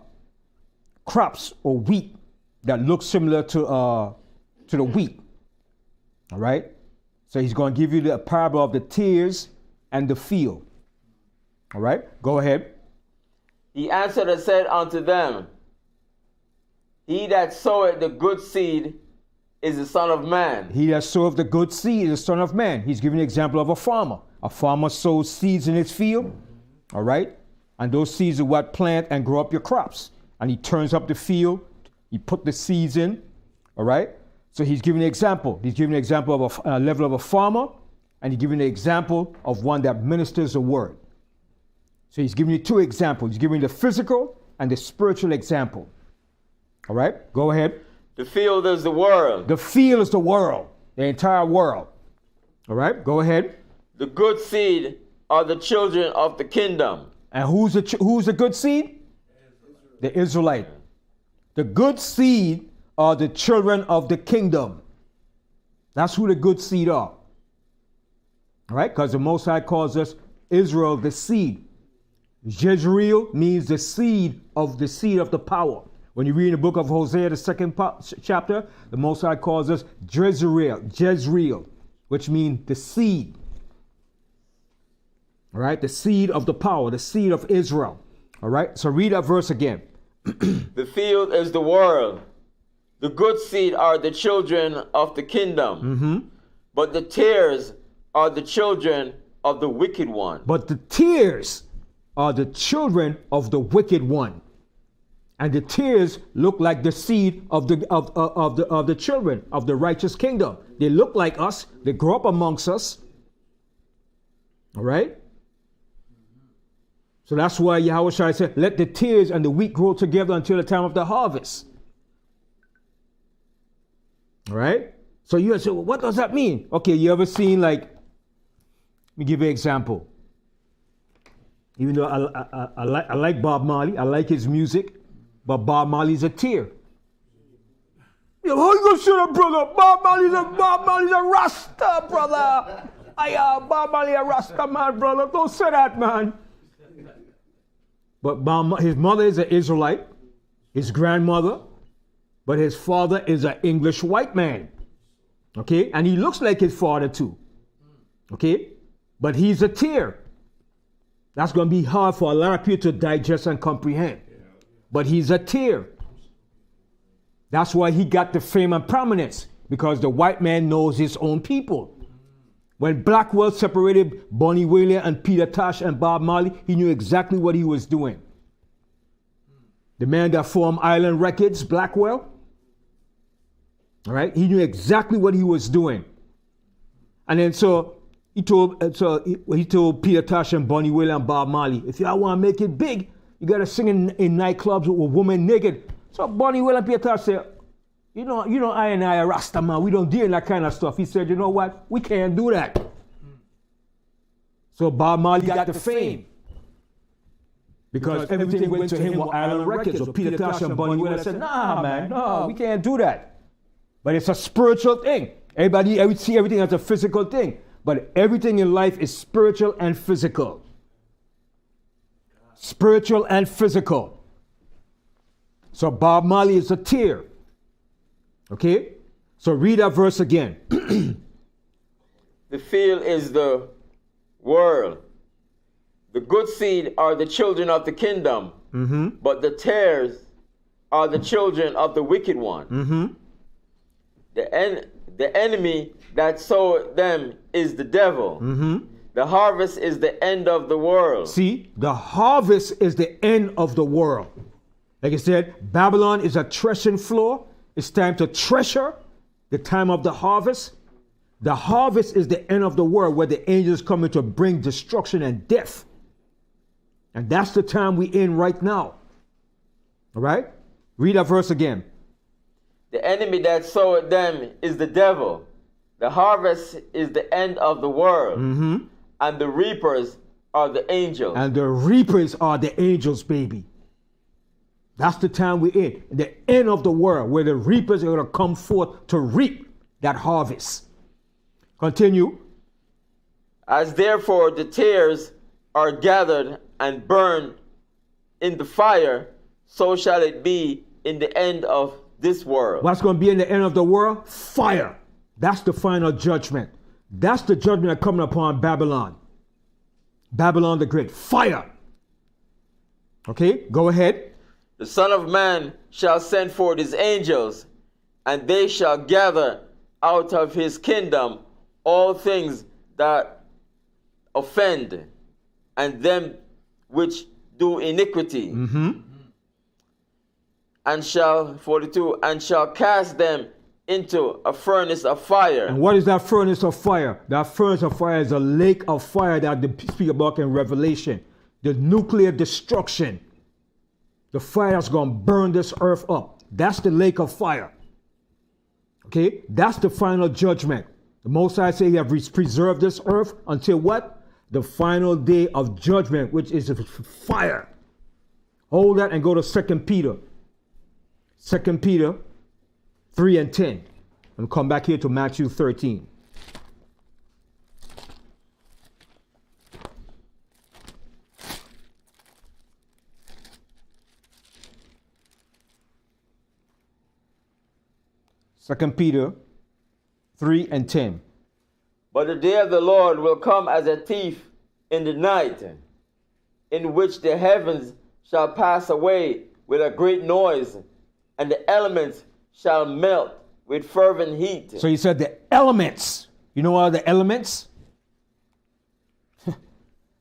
or wheat that look similar to the wheat. All right? So he's going to give you the parable of the tares and the field. All right? Go ahead. He answered and said unto them, He that soweth the good seed is the Son of Man. He that soweth the good seed is the Son of Man. He's giving an example of a farmer. A farmer sows seeds in his field. All right? And those seeds are what plant and grow up your crops. And he turns up the field. He put the seeds in. All right? So he's giving an example. He's giving an example of a level of a farmer. And he's giving an example of one that ministers the word. So he's giving you two examples. He's giving the physical and the spiritual example. All right? Go ahead. The field is the world. The field is the world. The entire world. All right? Go ahead. The good seed are the children of the kingdom. And who's the good seed? The Israelite. The good seed are the children of the kingdom. That's who the good seed are. All right? Because the Most High calls us Israel the seed. Jezreel means the seed of the power. When you read in the book of Hosea, the second chapter, the Most High calls us Jezreel, which means the seed. All right, the seed of the power, the seed of Israel. All right, so read that verse again. The field is the world. The good seed are the children of the kingdom. Mm-hmm. But the tares are the children of the wicked one. But the tares are the children of the wicked one. And the tares look like the seed of the children of the righteous kingdom. They look like us. They grow up amongst us. All right? So that's why Yahweh said, let the tares and the wheat grow together until the time of the harvest. All right? So you say, well, what does that mean? Okay, you ever seen let me give you an example. Even though I like Bob Marley, I like his music, but Bob Marley's a tear. Yo, how you gonna say that, brother? Bob Marley's a Rasta, brother. Bob Marley a Rasta man, brother. Don't say that, man. But his mother is an Israelite. His grandmother, but his father is an English white man. Okay, and he looks like his father too. Okay, but he's a tear. That's going to be hard for a lot of people to digest and comprehend. But he's a tear. That's why he got the fame and prominence, because the white man knows his own people. When Blackwell separated Bonnie Whaler and Peter Tosh and Bob Marley, he knew exactly what he was doing. The man that formed Island Records, Blackwell, all right, he knew exactly what he was doing. And then so he told Peter Tosh and Bonnie Whaler and Bob Marley, if y'all want to make it big, you got to sing in nightclubs with women naked. So Bonnie Whaler and Peter Tosh said, you know, I and I are Rasta man, we don't deal in that kind of stuff. He said, you know what, we can't do that. So Bob Marley got the fame. Because everything went to him with Island Records. So Peter Tosh and Bonnie Whaler said, nah man, no, we can't do that. But it's a spiritual thing. Everybody see everything as a physical thing. But everything in life is spiritual and physical. Spiritual and physical. So Bob Marley is a tear. Okay? So read that verse again. The field is the world. The good seed are the children of the kingdom, but the tares are the children of the wicked one. The enemy that sowed them is the devil. The harvest is the end of the world. See, the harvest is the end of the world. Like I said, Babylon is a threshing floor. It's time to treasure the time of the harvest. The harvest is the end of the world, where the angels come to bring destruction and death. And that's the time we're in right now. All right? Read that verse again. The enemy that sowed them is the devil. The harvest is the end of the world. And the reapers are the angels. And the reapers are the angels, baby. That's the time we're in. The end of the world, where the reapers are going to come forth to reap that harvest. Continue. As therefore the tares are gathered and burned in the fire, so shall it be in the end of this world. What's going to be in the end of the world? Fire. That's the final judgment. That's the judgment that's coming upon Babylon. Babylon the Great. Fire. Okay, go ahead. The Son of Man shall send forth his angels, and they shall gather out of his kingdom all things that offend, and them which do iniquity. And shall, 42, and shall cast them into a furnace of fire. And what is that furnace of fire? That furnace of fire is a lake of fire that they speak about in Revelation. The nuclear destruction. The fire that's going to burn this earth up. That's the lake of fire. Okay? That's the final judgment. The Most High say he have preserved this earth until what? The final day of judgment, which is fire. Hold that and go to 2 Peter. 2 Peter 3 and 10. And come back here to Matthew 13. Second Peter 3 and 10. But the day of the Lord will come as a thief in the night, in which the heavens shall pass away with a great noise, and the elements shall melt with fervent heat. So he said the elements. You know what are the elements?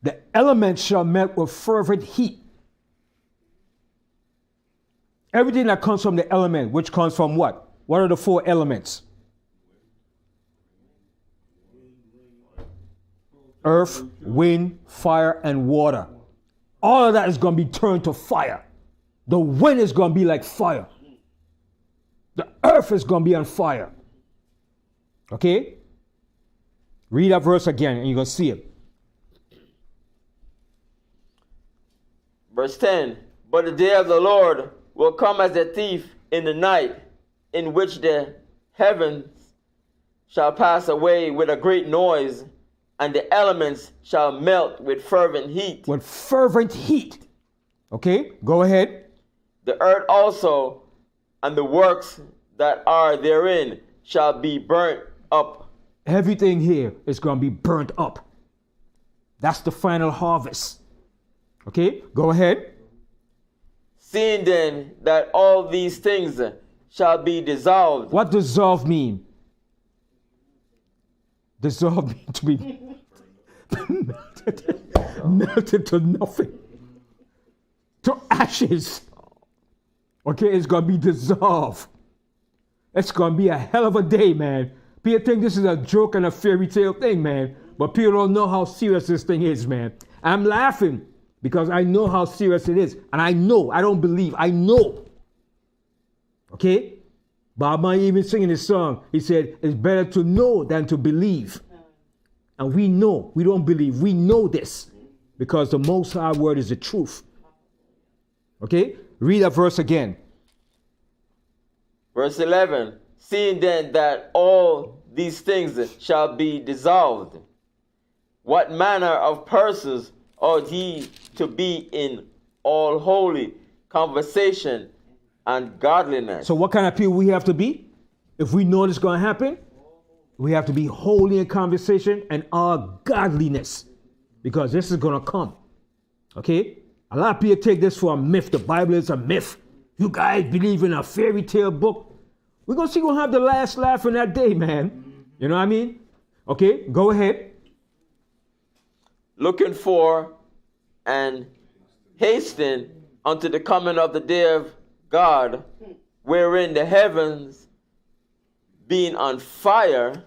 The elements shall melt with fervent heat. Everything that comes from the element, which comes from what? What are the four elements? Earth, wind, fire, and water. All of that is going to be turned to fire. The wind is going to be like fire. The earth is going to be on fire. Okay? Read that verse again and you're going to see it. Verse 10. But the day of the Lord will come as a thief in the night, in which the heavens shall pass away with a great noise, and the elements shall melt with fervent heat. With fervent heat. Okay, go ahead. The earth also and the works that are therein shall be burnt up. Everything here is going to be burnt up. That's the final harvest. Okay, go ahead. Seeing then that all these things shall be dissolved. What dissolve mean? Dissolve mean to be melted to nothing. To ashes. Okay, it's going to be dissolved. It's going to be a hell of a day, man. People think this is a joke and a fairy tale thing, man. But people don't know how serious this thing is, man. I'm laughing because I know how serious it is. And I know, I don't believe, I know. Okay? Bob Marley even singing this song. He said, it's better to know than to believe. And we know, we don't believe. We know this because the Most High word is the truth. Okay? Read that verse again. Verse 11. Seeing then that all these things shall be dissolved, what manner of persons ought ye to be in all holy conversation and godliness? So what kind of people we have to be? If we know this is going to happen, we have to be holy in conversation and all godliness, because this is going to come. Okay? A lot of people take this for a myth. The Bible is a myth. You guys believe in a fairy tale book. We're going to see who'll have the last laugh in that day, man. You know what I mean? Okay, go ahead. Looking for and hasten unto the coming of the day of God, wherein the heavens being on fire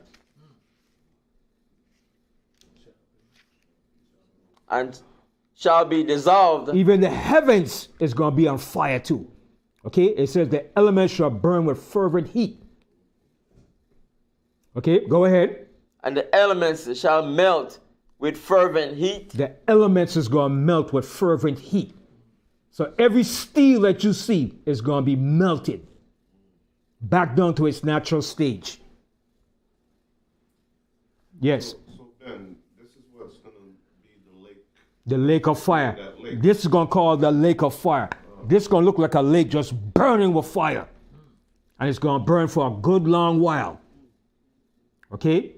and shall be dissolved. Even the heavens is going to be on fire too. Okay, it says the elements shall burn with fervent heat. Okay, go ahead. And the elements shall melt with fervent heat. The elements is going to melt with fervent heat. So every steel that you see is going to be melted back down to its natural stage. Yes. So Ben, this is what's going to be the lake. The lake of fire. Lake. This is going to call the lake of fire. This is going to look like a lake just burning with fire. And it's going to burn for a good long while. Okay?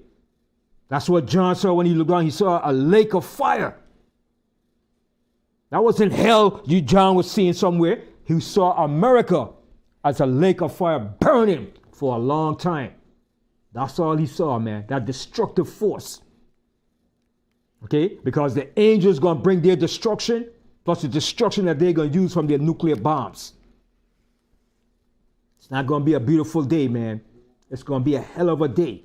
That's what John saw when he looked down. He saw a lake of fire. That wasn't hell John was seeing somewhere. He saw America as a lake of fire burning for a long time. That's all he saw, man. That destructive force. Okay? Because the angels going to bring their destruction, plus the destruction that they're going to use from their nuclear bombs. It's not going to be a beautiful day, man. It's going to be a hell of a day.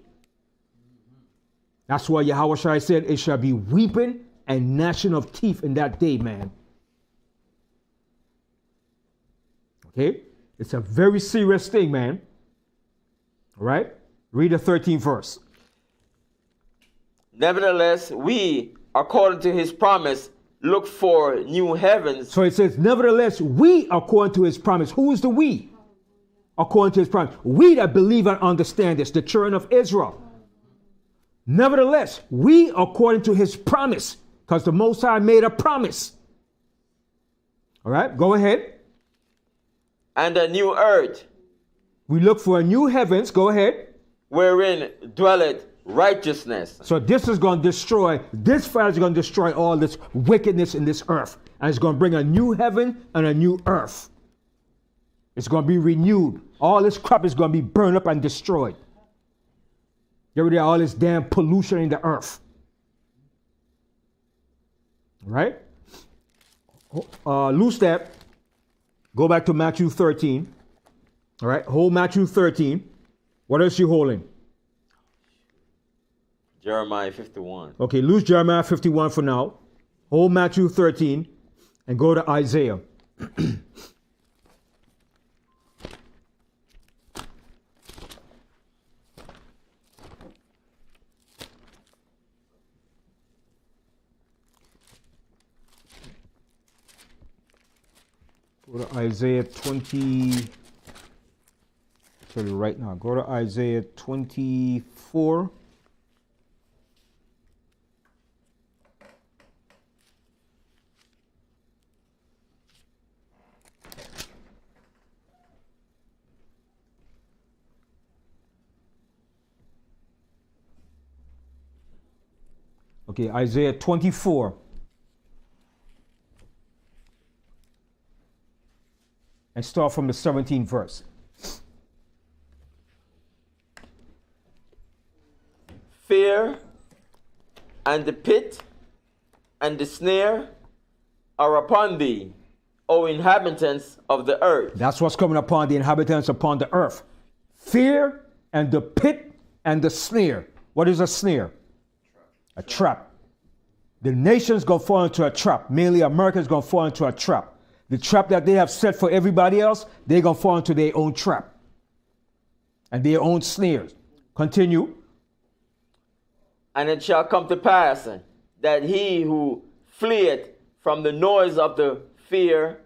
That's why Yahushua said, it shall be weeping and gnashing of teeth in that day, man. Okay? It's a very serious thing, man. All right? Read the 13th verse. Nevertheless, we, according to his promise, look for new heavens. So it says, nevertheless, we, according to his promise. Who is the we? According to his promise. We that believe and understand this, the children of Israel. Nevertheless, we, according to his promise, because the Most High made a promise. All right, go ahead. And a new earth. We look for a new heavens. Go ahead. Wherein dwelleth righteousness. So this is going to destroy, this fire is going to destroy all this wickedness in this earth. And it's going to bring a new heaven and a new earth. It's going to be renewed. All this crap is going to be burned up and destroyed. Get rid of all this damn pollution in the earth. All right? Loose that. Go back to Matthew 13. All right? Hold Matthew 13. What else you holding? Jeremiah 51. Okay, lose Jeremiah 51 for now. Hold Matthew 13 and go to Isaiah. Go to Isaiah 20. Tell you right now. Go to Isaiah 24. Okay, Isaiah 24. And start from the 17th verse. Fear and the pit and the snare are upon thee, O inhabitants of the earth. That's what's coming upon the inhabitants upon the earth. Fear and the pit and the snare. What is a snare? A trap. The nation's going to fall into a trap. Mainly America's going to fall into a trap. The trap that they have set for everybody else, they're going to fall into their own trap. And their own snares. Continue. And it shall come to pass that he who fleeth from the noise of the fear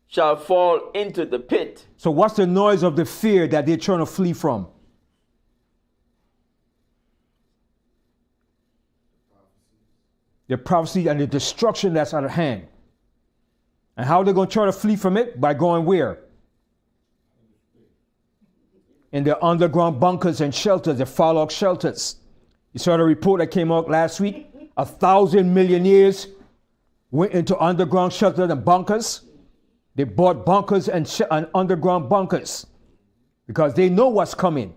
shall fall into the pit. So what's the noise of the fear that they're trying to flee from? The prophecy and the destruction that's at hand. And how they're going to try to flee from it? By going where? In the underground bunkers and shelters, the fallout shelters. You saw the report that came out last week? 1,000 millionaires went into underground shelters and bunkers. They bought bunkers and underground bunkers because they know what's coming.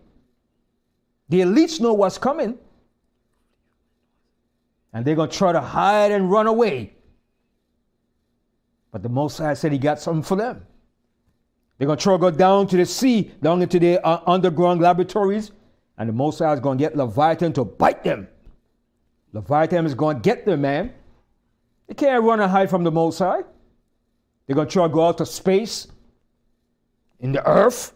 The elites know what's coming. And they're going to try to hide and run away. But the Most High said he got something for them. They're going to try to go down to the sea, down into their underground laboratories. And the Most High is going to get Leviathan to bite them. Leviathan is going to get them, man. They can't run and hide from the Most High. They're going to try to go out to space, in the earth,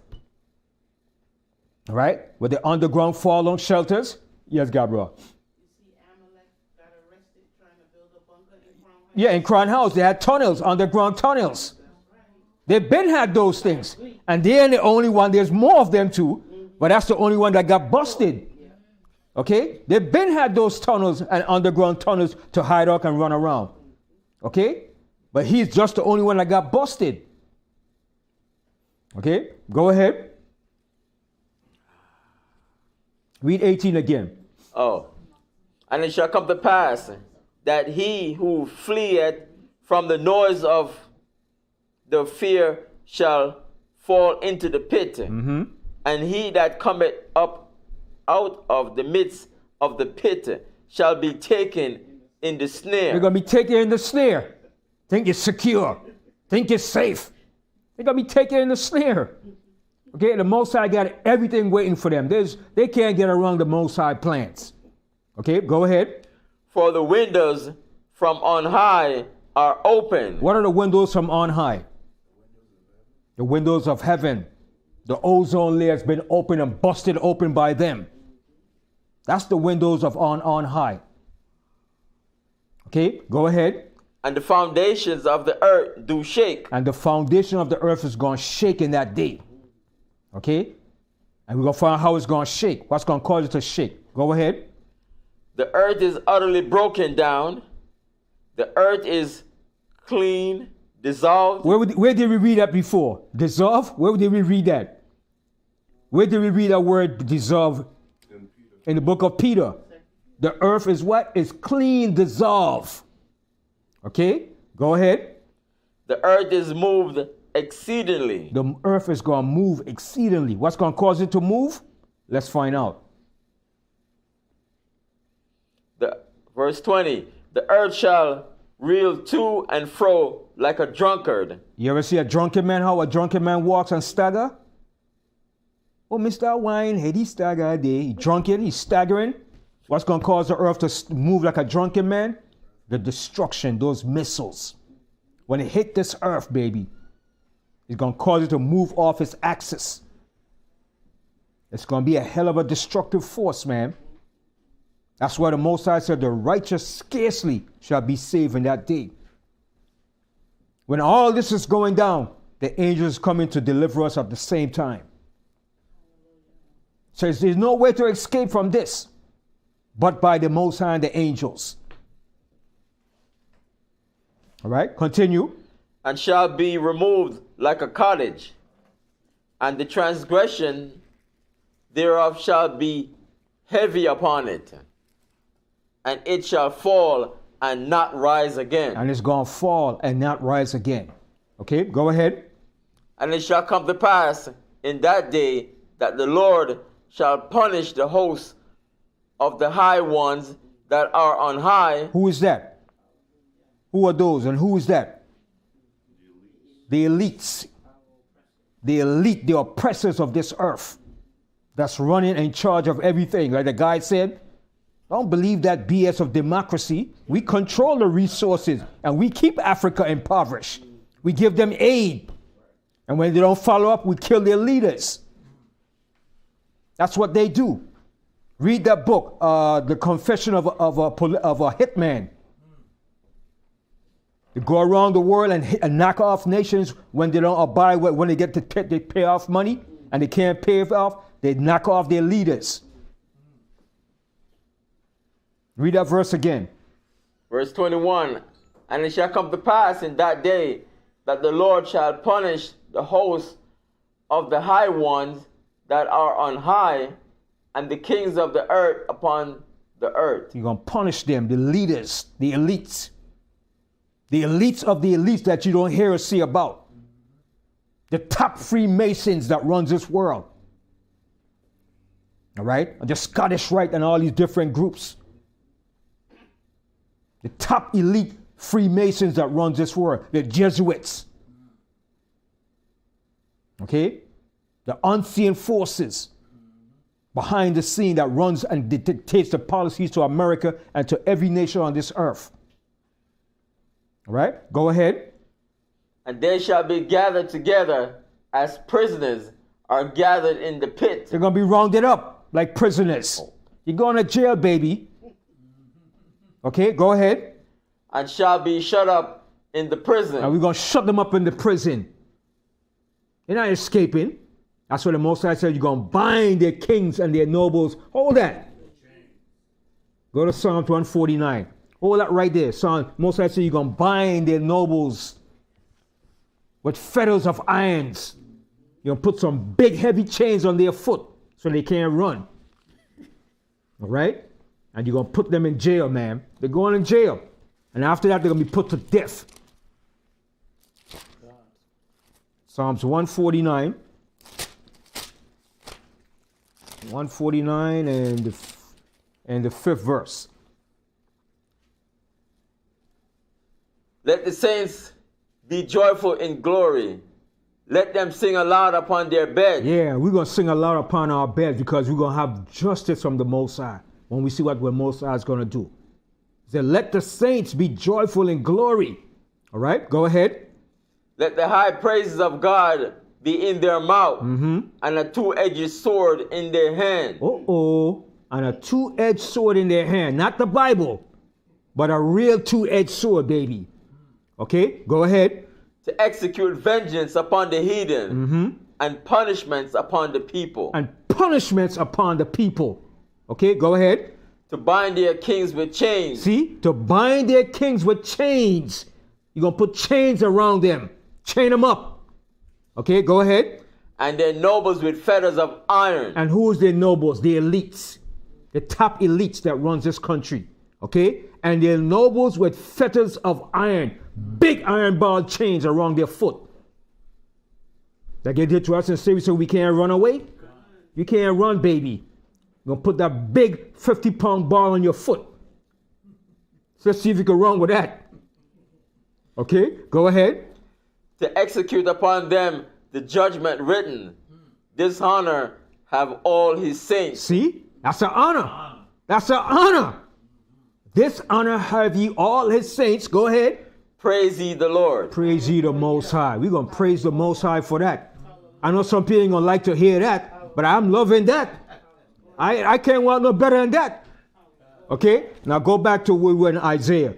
all right, with the underground fallout shelters. Yes, Gabriel. You see Amalek got arrested trying to build a bunker in Crown Heights? Yeah, in Crown House, they had tunnels, underground tunnels. They've been had those things. And they're the only one, there's more of them too, but that's the only one that got busted. Okay? They've been had those tunnels and underground tunnels to hide out and run around. Okay? But he's just the only one that got busted. Okay? Go ahead. Read 18 again. Oh. And it shall come to pass that he who fleeth from the noise of the fear shall fall into the pit. Mm-hmm. And he that cometh up out of the midst of the pit shall be taken in the snare. They're going to be taken in the snare. Think it's secure. Think it's safe. They're going to be taken in the snare. Okay, the Most High got everything waiting for them. They can't get around the Most High plans. Okay, go ahead. For the windows from on high are open. What are the windows from on high? The windows of heaven. The ozone layer has been opened and busted open by them. That's the windows of on high. Okay, go ahead. And the foundations of the earth do shake. And the foundation of the earth is going to shake in that day. Okay? And we're going to find out how it's going to shake. What's going to cause it to shake? Go ahead. The earth is utterly broken down. The earth is clean, dissolved. Where did we read that before? Dissolve? Where did we read that? Where did we read that word dissolve? In the book of Peter. The earth is what? Is clean, dissolve. Okay? Go ahead. The earth is moved exceedingly. The earth is going to move exceedingly. What's going to cause it to move? Let's find out. Verse 20. The earth shall reel to and fro like a drunkard. You ever see a drunken man, how a drunken man walks and stagger? Oh, Mr. Wine, hey, he stagger day. He drunken, he's staggering. What's going to cause the earth to move like a drunken man? The destruction, those missiles. When it hit this earth, baby, it's going to cause it to move off its axis. It's going to be a hell of a destructive force, man. That's why the Most High said the righteous scarcely shall be saved in that day. When all this is going down, the angels coming to deliver us at the same time. So there's no way to escape from this but by the Most High and the angels. All right, continue. And shall be removed like a cottage, and the transgression thereof shall be heavy upon it. and it shall fall and not rise again. And it's going to fall and not rise again. Okay, go ahead. And it shall come to pass in that day that the Lord shall punish the hosts of the high ones that are on high. Who is that? Who are those and who is that? The elites. The elite, the oppressors of this earth that's running in charge of everything. Like the guy said, don't believe that BS of democracy. We control the resources and we keep Africa impoverished. We give them aid. And when they don't follow up, we kill their leaders. That's what they do. Read that book, The Confession of a Hitman. They go around the world and knock off nations when they don't abide with, when they get to they pay off money and they can't pay it off, they knock off their leaders. Read that verse again. Verse 21. And it shall come to pass in that day that the Lord shall punish the hosts of the high ones that are on high, and the kings of the earth upon the earth. You're going to punish them, the leaders, the elites. The elites of the elites that you don't hear or see about. The top Freemasons that runs this world. All right? The Scottish Rite and all these different groups. The top elite Freemasons that runs this world. The Jesuits. Okay? The unseen forces behind the scene that runs and dictates the policies to America and to every nation on this earth. All right, go ahead. And they shall be gathered together as prisoners are gathered in the pit. They're going to be rounded up like prisoners. You're going to jail, baby. Okay, go ahead. And shall be shut up in the prison. And we're going to shut them up in the prison. They're not escaping. That's what the Most High said. You're going to bind their kings and their nobles. Hold that. Go to Psalm 149. Hold that right there. Psalm, Most High said you're going to bind their nobles with fetters of irons. You're going to put some big heavy chains on their foot so they can't run. All right? And you're going to put them in jail, man. They're going in jail. And after that, they're going to be put to death. Psalms 149. 149 and the 5th verse. Let the saints be joyful in glory. Let them sing aloud upon their beds. Yeah, we're going to sing aloud upon our beds because we're going to have justice from the Most High when we see what the Most High is going to do. He said, let the saints be joyful in glory. All right, go ahead. Let the high praises of God be in their mouth, and a two-edged sword in their hand. And a two-edged sword in their hand. Not the Bible, but a real two-edged sword, baby. Okay, go ahead. To execute vengeance upon the heathen, and punishments upon the people. And punishments upon the people. Okay, go ahead. To bind their kings with chains. See, to bind their kings with chains. You're going to put chains around them. Chain them up. Okay, go ahead. And their nobles with fetters of iron. And who's their nobles? The elites. The top elites that runs this country. Okay? And their nobles with fetters of iron. Big iron ball chains around their foot. That get hit to us and say so we can't run away? You can't run, baby. You're going to put that big 50-pound ball on your foot. So let's see if you can run with that. Okay? Go ahead. To execute upon them the judgment written. This honor have all his saints. See? That's an honor. That's an honor. This honor have ye all his saints. Go ahead. Praise ye the Lord. Praise ye the Most High. We're going to praise the Most High for that. I know some people ain't going to like to hear that, but I'm loving that. I can't want no better than that. Okay? Now go back to where we were in Isaiah.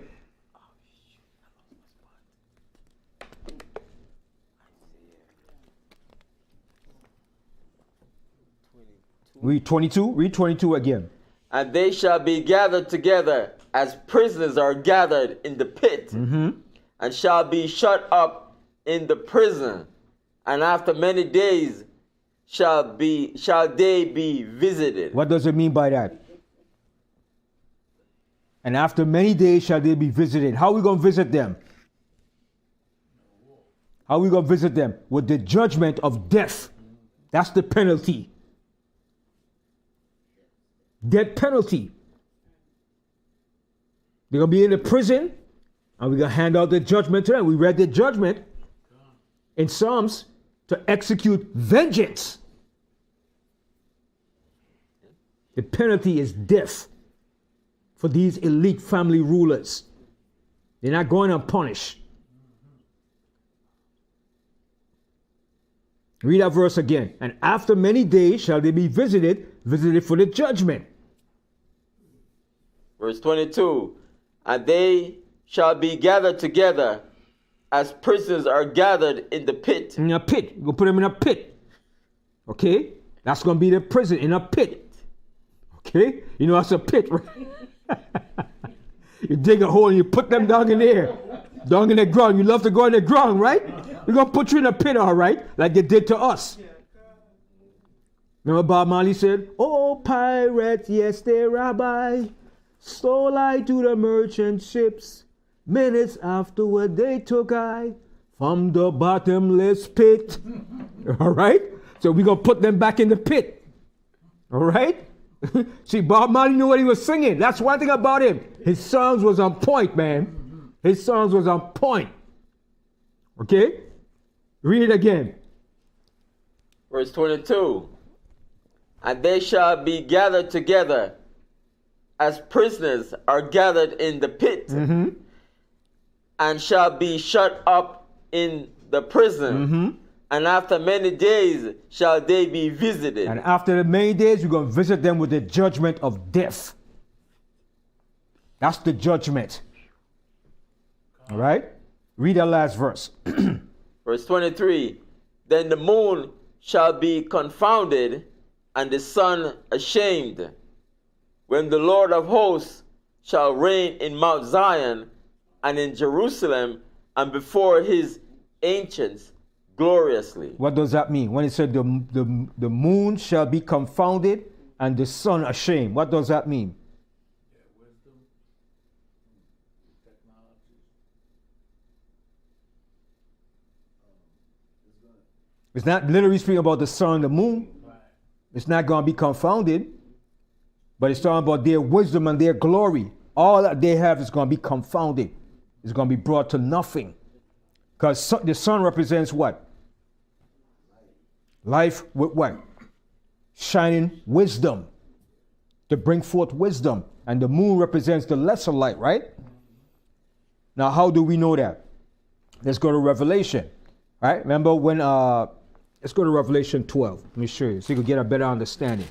Read 22. Read 22 again. And they shall be gathered together as prisoners are gathered in the pit, and shall be shut up in the prison. And after many days shall they be visited. What does it mean by that? And after many days shall they be visited. How are we going to visit them? How are we going to visit them? With the judgment of death. That's the penalty. Death penalty. They're going to be in the prison, and we're going to hand out the judgment to them. We read the judgment in Psalms to execute vengeance. The penalty is death for these elite family rulers. They're not going unpunished. Read that verse again. And after many days shall they be visited for the judgment. Verse 22. And they shall be gathered together as prisoners are gathered in the pit. In a pit. We'll put them in a pit. Okay? That's going to be the prison, in a pit. Okay? You know that's a pit, right? You dig a hole and you put them down in there. Down in the ground. You love to go in the ground, right? We're going to put you in a pit, all right? Like they did to us. Remember Bob Marley said, "Oh, pirates, yes, they rabbi. Stole I to the merchant ships. Minutes afterward they took I from the bottomless pit." All right? So we're going to put them back in the pit. All right? See, Bob Marley knew what he was singing. That's one thing about him. His songs was on point, man. His songs was on point. Okay? Read it again. Verse 22. And they shall be gathered together as prisoners are gathered in the pit, and shall be shut up in the prison. And after many days shall they be visited. And after the many days, we're going to visit them with the judgment of death. That's the judgment. All right? Read that last verse. Verse 23. Then the moon shall be confounded, and the sun ashamed, when the Lord of hosts shall reign in Mount Zion and in Jerusalem, and before his ancients gloriously. What does that mean? When it said the moon shall be confounded and the sun ashamed, what does that mean? It's not literally speaking about the sun and the moon. It's not going to be confounded, but it's talking about their wisdom and their glory. All that they have is going to be confounded. It's going to be brought to nothing. Because the sun represents what? Life with what? Shining wisdom. To bring forth wisdom. And the moon represents the lesser light, right? Now, how do we know that? Let's go to Revelation. Right? Remember when, let's go to Revelation 12. Let me show you so you can get a better understanding.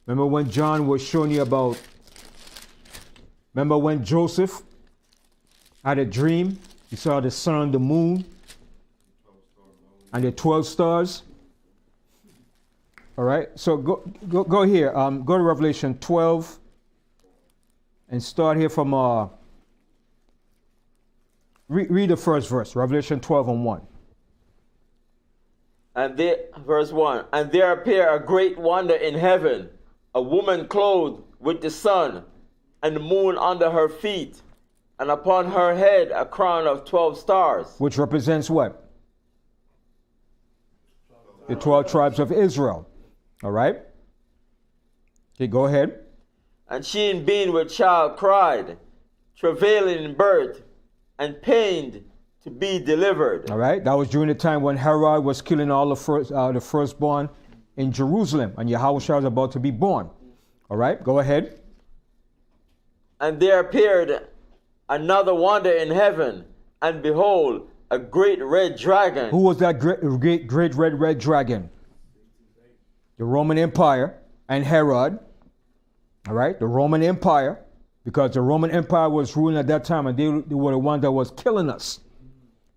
Remember when John was showing you about, remember when Joseph had a dream? He saw the sun, the moon, and the 12 stars. All right, so go here. Go to Revelation 12 and start here from, read the first verse, Revelation 12 and 1. And there, verse 1, and there appeared a great wonder in heaven, a woman clothed with the sun, and the moon under her feet, and upon her head a crown of 12 stars. Which represents what? The 12 tribes of Israel. All right? Okay, go ahead. And she, in being with child, cried, travailing in birth, and pained to be delivered. All right? That was during the time when Herod was killing all the firstborn in Jerusalem, and Yahushua was about to be born. All right, go ahead. And there appeared another wonder in heaven, and behold, a great red dragon. Who was that great red dragon? The Roman Empire and Herod. All right, the Roman Empire, because the Roman Empire was ruling at that time, and they were the one that was killing us.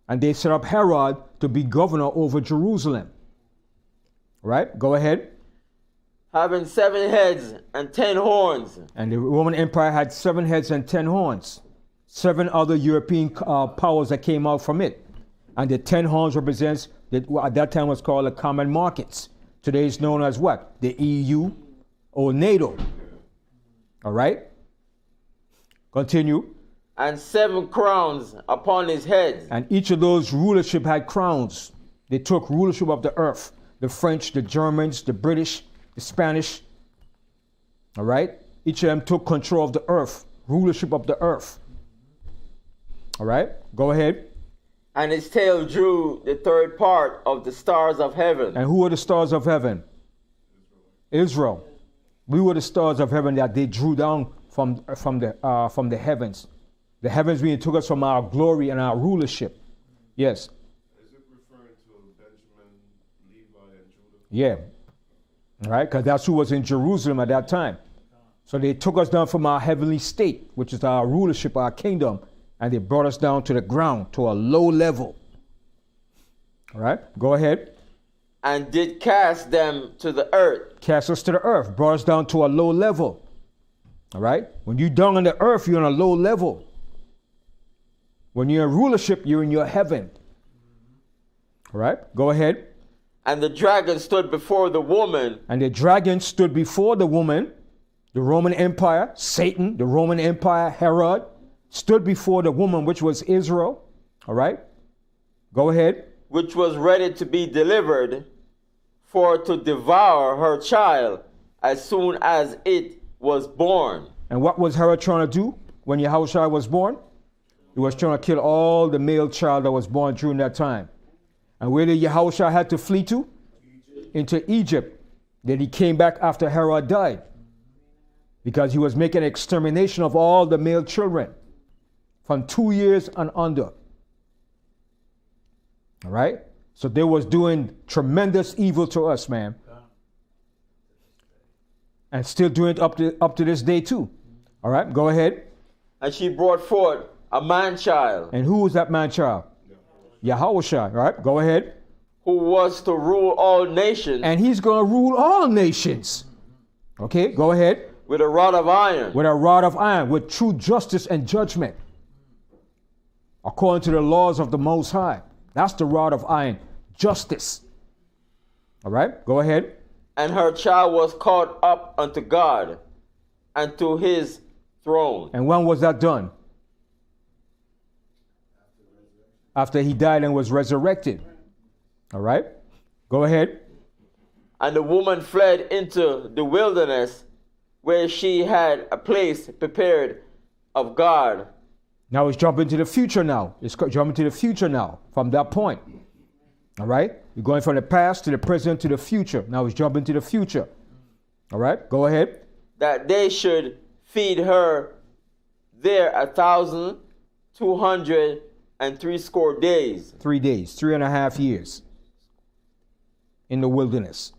And they set up Herod to be governor over Jerusalem. Right? Go ahead. Having 7 heads and 10 horns. And the Roman Empire had 7 heads and 10 horns. 7 other European powers that came out from it. And the 10 horns represents what at that time was called the common markets. Today it's known as what? The EU or NATO. All right? Continue. And 7 crowns upon his head. And each of those rulership had crowns. They took rulership of the earth. The French, the Germans, the British, the Spanish. All right? Each of them took control of the earth, rulership of the earth. All right? Go ahead. And his tail drew the third part of the stars of heaven. And who are the stars of heaven? Israel. We were the stars of heaven that they drew down from the heavens. The heavens being took us from our glory and our rulership. Yes. Is it referring to Benjamin, Levi, and Judah? Yeah. All right, because that's who was in Jerusalem at that time. So they took us down from our heavenly state, which is our rulership, our kingdom, and they brought us down to the ground, to a low level. All right, go ahead. And did cast them to the earth. Cast us to the earth, brought us down to a low level. All right, when you're down on the earth, you're on a low level. When you're in rulership, you're in your heaven. All right, go ahead. And the dragon stood before the woman. And the dragon stood before the woman, the Roman Empire, Satan, the Roman Empire, Herod, stood before the woman, which was Israel. All right, go ahead. Which was ready to be delivered for to devour her child as soon as it was born. And what was Herod trying to do when Yahushua was born? He was trying to kill all the male child that was born during that time. And where did Yahushua had to flee to? Into Egypt. Then he came back after Herod died. Because he was making an extermination of all the male children from 2 years and under. All right? So they was doing tremendous evil to us, man. And still doing it up to this day too. All right, go ahead. And she brought forth a man-child. And who was that man-child? Yahushua. All right, go ahead. Who was to rule all nations. And he's going to rule all nations. Okay, go ahead. With a rod of iron. With a rod of iron, with true justice and judgment. According to the laws of the Most High. That's the rod of iron. Justice. All right, go ahead. And her child was caught up unto God and to his throne. And when was that done? After he died and was resurrected. All right, go ahead. And the woman fled into the wilderness where she had a place prepared of God. Now it's jumping to the future now. It's jumping to the future now from that point. All right? You're going from the past to the present to the future. Now it's jumping to the future. All right? Go ahead. That they should feed her there 1,260 days. 3 days, 3.5 years in the wilderness.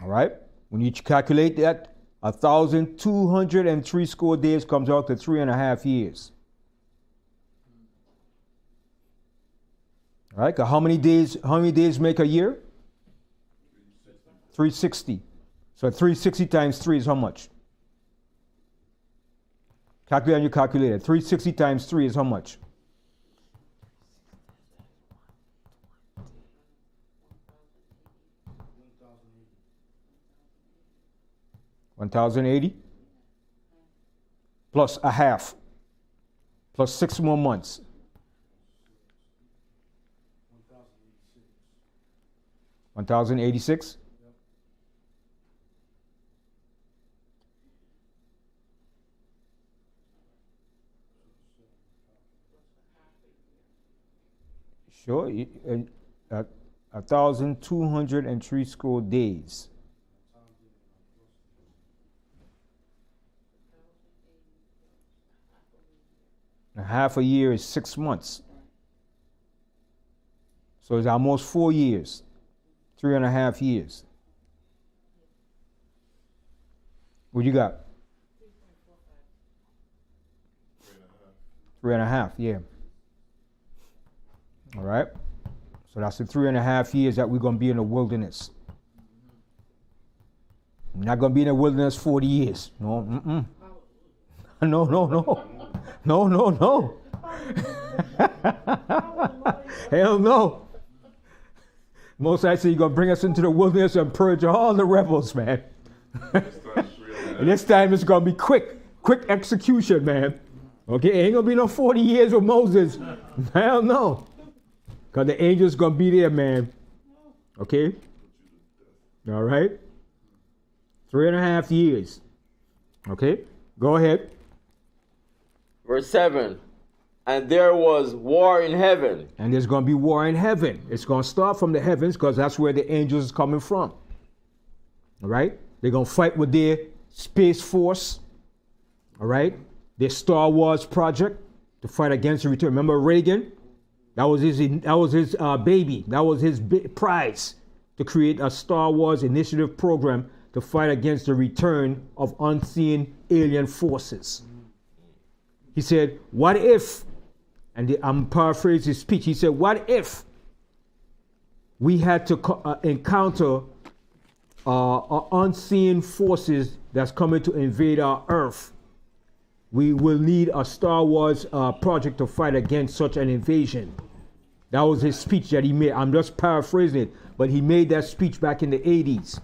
All right? When you calculate that, 1,260 days comes out to 3.5 years. All right? How many days make a year? 360. So 360 times 3 is how much? Calculate on your calculator. 360 times 3 is how much? 1,080 plus a half plus 6 more months. 1,086. Sure. 1,203 school days. A half a year is 6 months. So it's almost 4 years. 3.5 years. What you got? 3.5, yeah. All right. So that's the 3.5 years that we're going to be in the wilderness. We're not going to be in the wilderness 40 years. No, No. No. Hell no. Most likely, he's going to bring us into the wilderness and purge all the rebels, man. And this time it's going to be quick execution, man. Okay, ain't going to be no 40 years with Moses. Hell no. Because the angel's going to be there, man. Okay? All right? 3.5 years. Okay? Go ahead. Verse 7. And there was war in heaven. And there's going to be war in heaven. It's going to start from the heavens because that's where the angels is coming from. All right? They're going to fight with their space force. All right? Their Star Wars project to fight against the return. Remember Reagan? That was his baby. That was his prize to create a Star Wars initiative program to fight against the return of unseen alien forces. He said, what if, and I'm paraphrasing his speech, he said, what if we had to encounter unseen forces that's coming to invade our earth? We will need a Star Wars project to fight against such an invasion. That was his speech that he made. I'm just paraphrasing it, but he made that speech back in the 80s.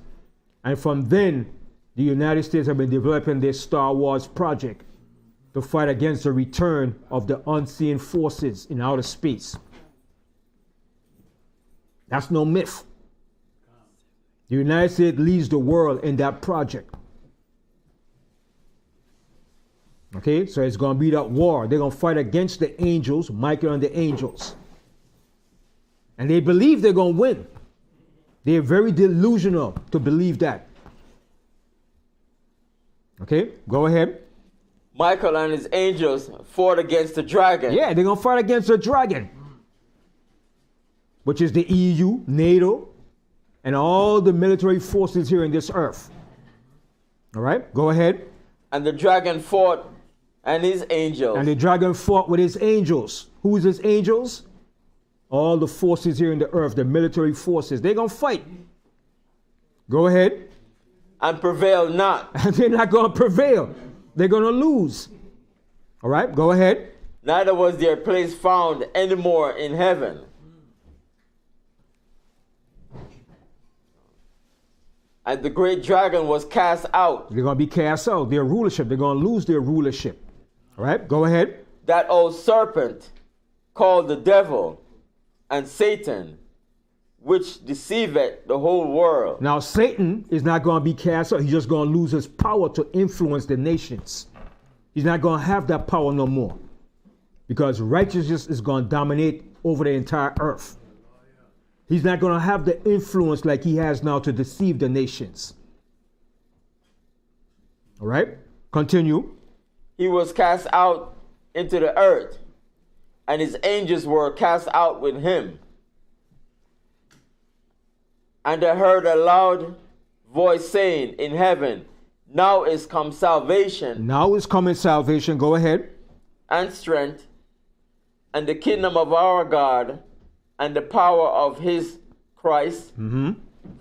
And from then, the United States have been developing this Star Wars project to fight against the return of the unseen forces in outer space. That's no myth. The United States leads the world in that project. Okay, so it's going to be that war. They're going to fight against the angels, Michael and the angels. And they believe they're going to win. They're very delusional to believe that. Okay, go ahead. Michael and his angels fought against the dragon. Yeah, they're going to fight against the dragon, which is the EU, NATO, and all the military forces here in this earth. All right, go ahead. And the dragon fought and his angels. And the dragon fought with his angels. Who's his angels? All the forces here in the earth, the military forces. They're going to fight. Go ahead. And prevailed not. And they're not going to prevail. They're going to lose. All right, go ahead. Neither was their place found anymore in heaven. And the great dragon was cast out. They're going to be cast out. Their rulership, they're going to lose their rulership. All right, go ahead. That old serpent called the devil and Satan, which deceiveth the whole world. Now, Satan is not going to be cast out. He's just going to lose his power to influence the nations. He's not going to have that power no more because righteousness is going to dominate over the entire earth. He's not going to have the influence like he has now to deceive the nations. All right, continue. He was cast out into the earth, and his angels were cast out with him. And I heard a loud voice saying in heaven, now is come salvation. Now is coming salvation. Go ahead. And strength, and the kingdom of our God, and the power of his Christ.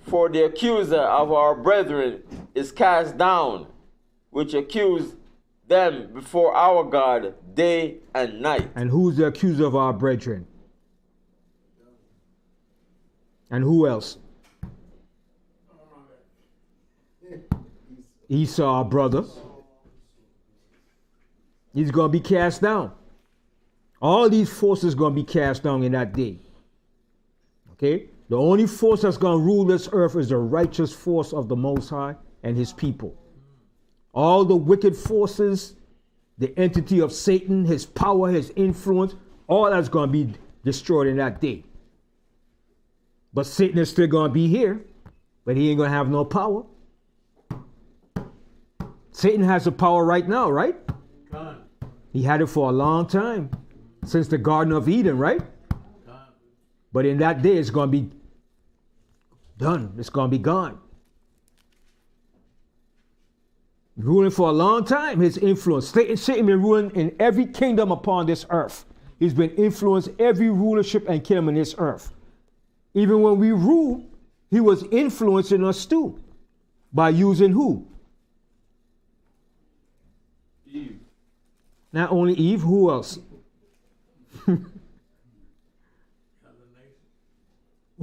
For the accuser of our brethren is cast down, which accused them before our God day and night. And who's the accuser of our brethren? And who else? Esau, our brother. He's going to be cast down. All these forces are going to be cast down in that day. Okay? The only force that's going to rule this earth is the righteous force of the Most High and his people. All the wicked forces, the entity of Satan, his power, his influence, all that's going to be destroyed in that day. But Satan is still going to be here, but he ain't going to have no power. Satan has the power right now, right? He had it for a long time, since the Garden of Eden, right? But in that day, it's going to be done. It's going to be gone. Ruling for a long time, his influence. Satan been ruling in every kingdom upon this earth. He's been influenced every rulership and kingdom in this earth. Even when we rule, he was influencing us too. By using who? Eve. Not only Eve, who else?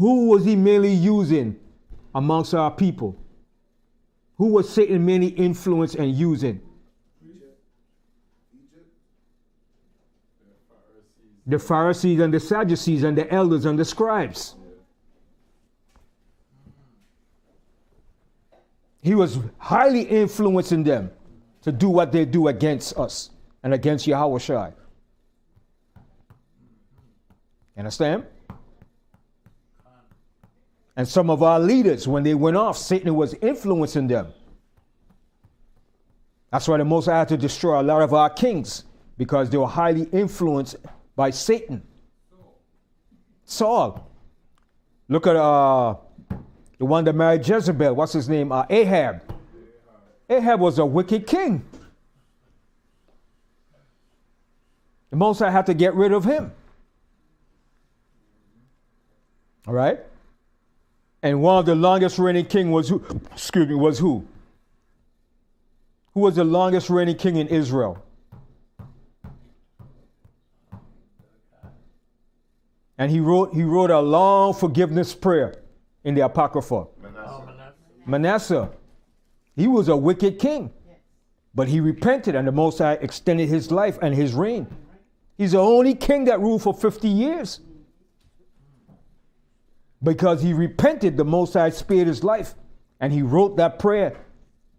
who was he mainly using amongst our people? Who was Satan mainly influencing and using? The Pharisees and the Sadducees and the elders and the scribes. He was highly influencing them to do what they do against us and against Yahushua. Understand? And some of our leaders, when they went off, Satan was influencing them. That's why the Most High had to destroy a lot of our kings, because they were highly influenced by Satan. Saul. Look at the one that married Jezebel. What's his name? Ahab. Ahab was a wicked king. The Most High had to get rid of him. All right? And one of the longest reigning king was who? Excuse me, was who? Who was the longest reigning king in Israel? And he wrote a long forgiveness prayer in the Apocrypha. Manasseh. He was a wicked king. But he repented, and the Most High extended his life and his reign. He's the only king that ruled for 50 years. Because he repented, the Most High spared his life. And he wrote that prayer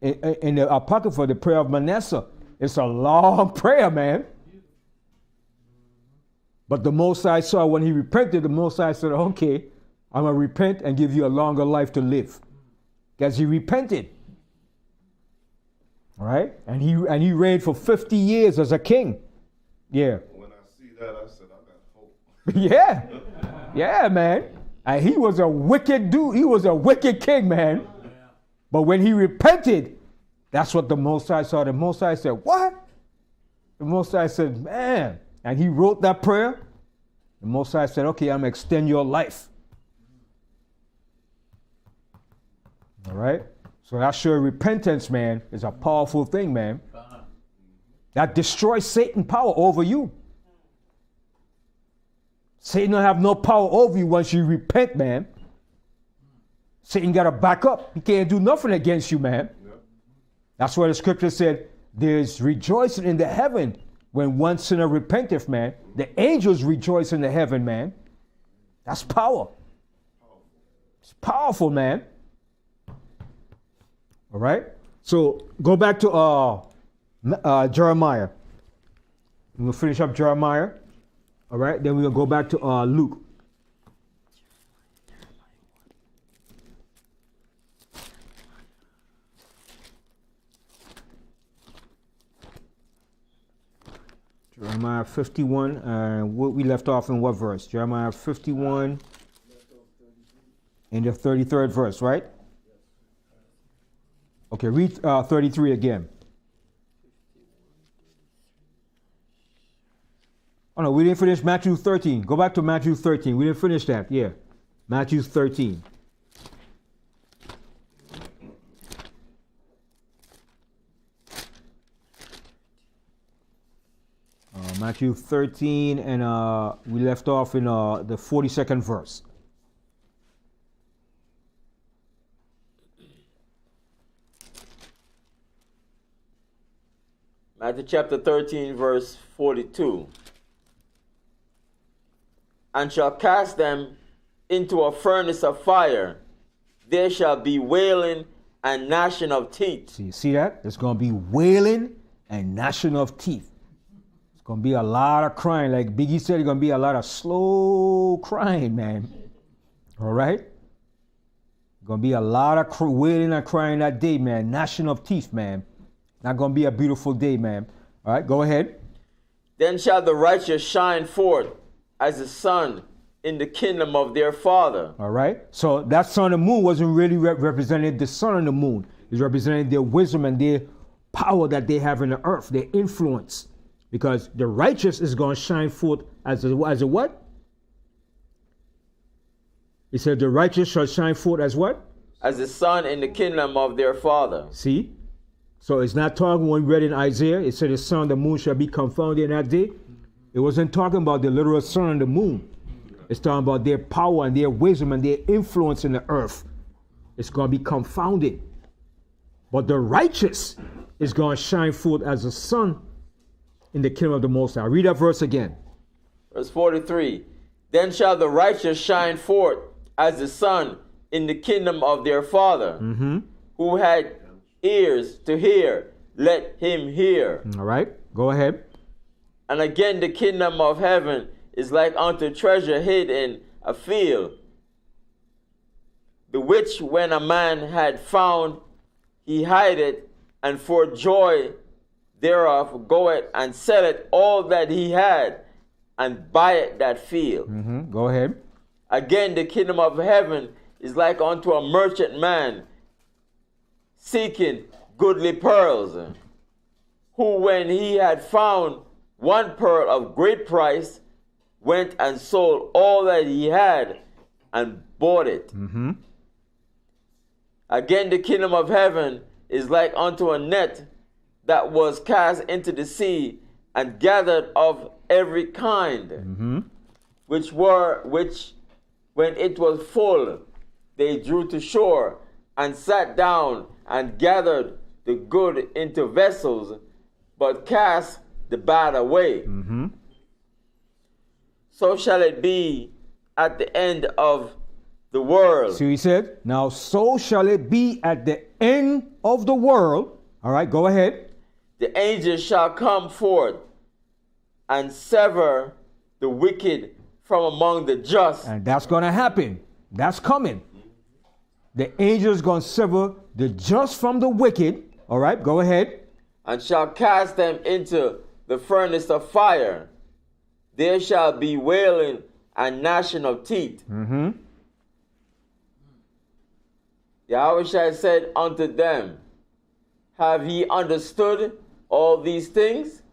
in the Apocrypha, the prayer of Manasseh. It's a long prayer, man. But the Most High saw when he repented, the Most High said, okay, I'm going to repent and give you a longer life to live. Because he repented. All right? And he reigned for 50 years as a king. Yeah. When I see that, I said, I got hope. Yeah. Yeah, man. And he was a wicked dude. He was a wicked king, man. But when he repented, that's what the Most High saw. The Most High said, what? The Most High said, man. And he wrote that prayer. The Most High said, okay, I'm going to extend your life. All right? So that sure repentance, man, is a powerful thing, man. That destroys Satan's power over you. Satan don't have no power over you once you repent, man. Satan got to back up. He can't do nothing against you, man. Yep. That's why the scripture said, there's rejoicing in the heaven when one sinner repenteth, man. The angels rejoice in the heaven, man. That's power. It's powerful, man. All right? So go back to Jeremiah. We'll finish up Jeremiah. All right? Then we'll go back to Luke. Jeremiah 51, we left off in what verse? Jeremiah 51 in the 33rd verse, right? Okay, read 33 again. Oh no, we didn't finish Matthew 13. Go back to Matthew 13. We didn't finish that, yeah. Matthew 13. Matthew 13, and we left off in the 42nd verse. Matthew chapter 13, verse 42. And shall cast them into a furnace of fire. There shall be wailing and gnashing of teeth. See that? There's going to be wailing and gnashing of teeth. Gonna be a lot of crying. Like Biggie said, it's gonna be a lot of slow crying, man. All right? Gonna be a lot of wailing and crying that day, man. Gnashing of teeth, man. Not gonna be a beautiful day, man. All right, go ahead. Then shall the righteous shine forth as the sun in the kingdom of their Father. All right? So that sun and moon wasn't really representing the sun and the moon. It's representing their wisdom and their power that they have in the earth, their influence. Because the righteous is going to shine forth as a what? He said the righteous shall shine forth as what? As the sun in the kingdom of their Father. See? So it's not talking when we read in Isaiah, it said the sun and the moon shall be confounded in that day. It wasn't talking about the literal sun and the moon. It's talking about their power and their wisdom and their influence in the earth. It's going to be confounded. But the righteous is going to shine forth as the sun in the kingdom of the Most High. Read that verse again. Verse 43. Then shall the righteous shine forth as the sun in the kingdom of their Father. Who had ears to hear, let him hear. All right, go ahead. And again, the kingdom of heaven is like unto treasure hid in a field, the which when a man had found, he hide it, and for joy thereof goeth and selleth all that he had, and buyeth that field. Go ahead. Again, the kingdom of heaven is like unto a merchant man seeking goodly pearls, who when he had found one pearl of great price, went and sold all that he had and bought it. Again, the kingdom of heaven is like unto a net that was cast into the sea and gathered of every kind, which when it was full, they drew to shore and sat down and gathered the good into vessels, but cast the bad away. So shall it be at the end of the world. See what he said? Now, so shall it be at the end of the world. All right, go ahead. The angels shall come forth and sever the wicked from among the just. And that's going to happen. That's coming. The angel is going to sever the just from the wicked. All right, go ahead. And shall cast them into the furnace of fire. There shall be wailing and gnashing of teeth. Yahweh said unto them, have ye understood all these things?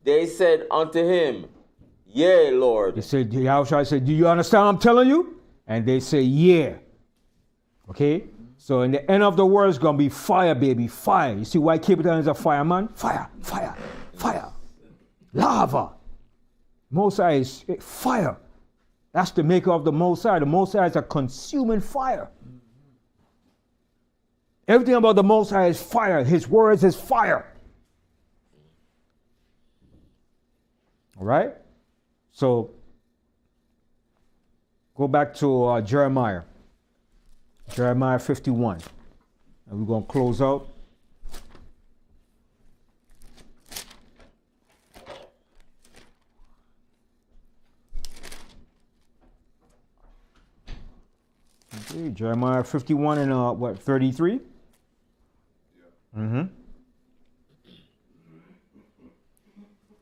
They said unto him, yea, Lord. They said, Yahweh said, do you understand what I'm telling you? And they say, yeah. Okay? So in the end of the world, it's going to be fire, baby, fire. You see why Capitan is a fireman? Fire, fire, fire. Lava. Most High is fire. That's the maker of the Most High. The Most High is a consuming fire. Everything about the Most High is fire. His words is fire. All right? So, go back to Jeremiah. Jeremiah 51. And we're going to close out. Okay, Jeremiah 51 and 33?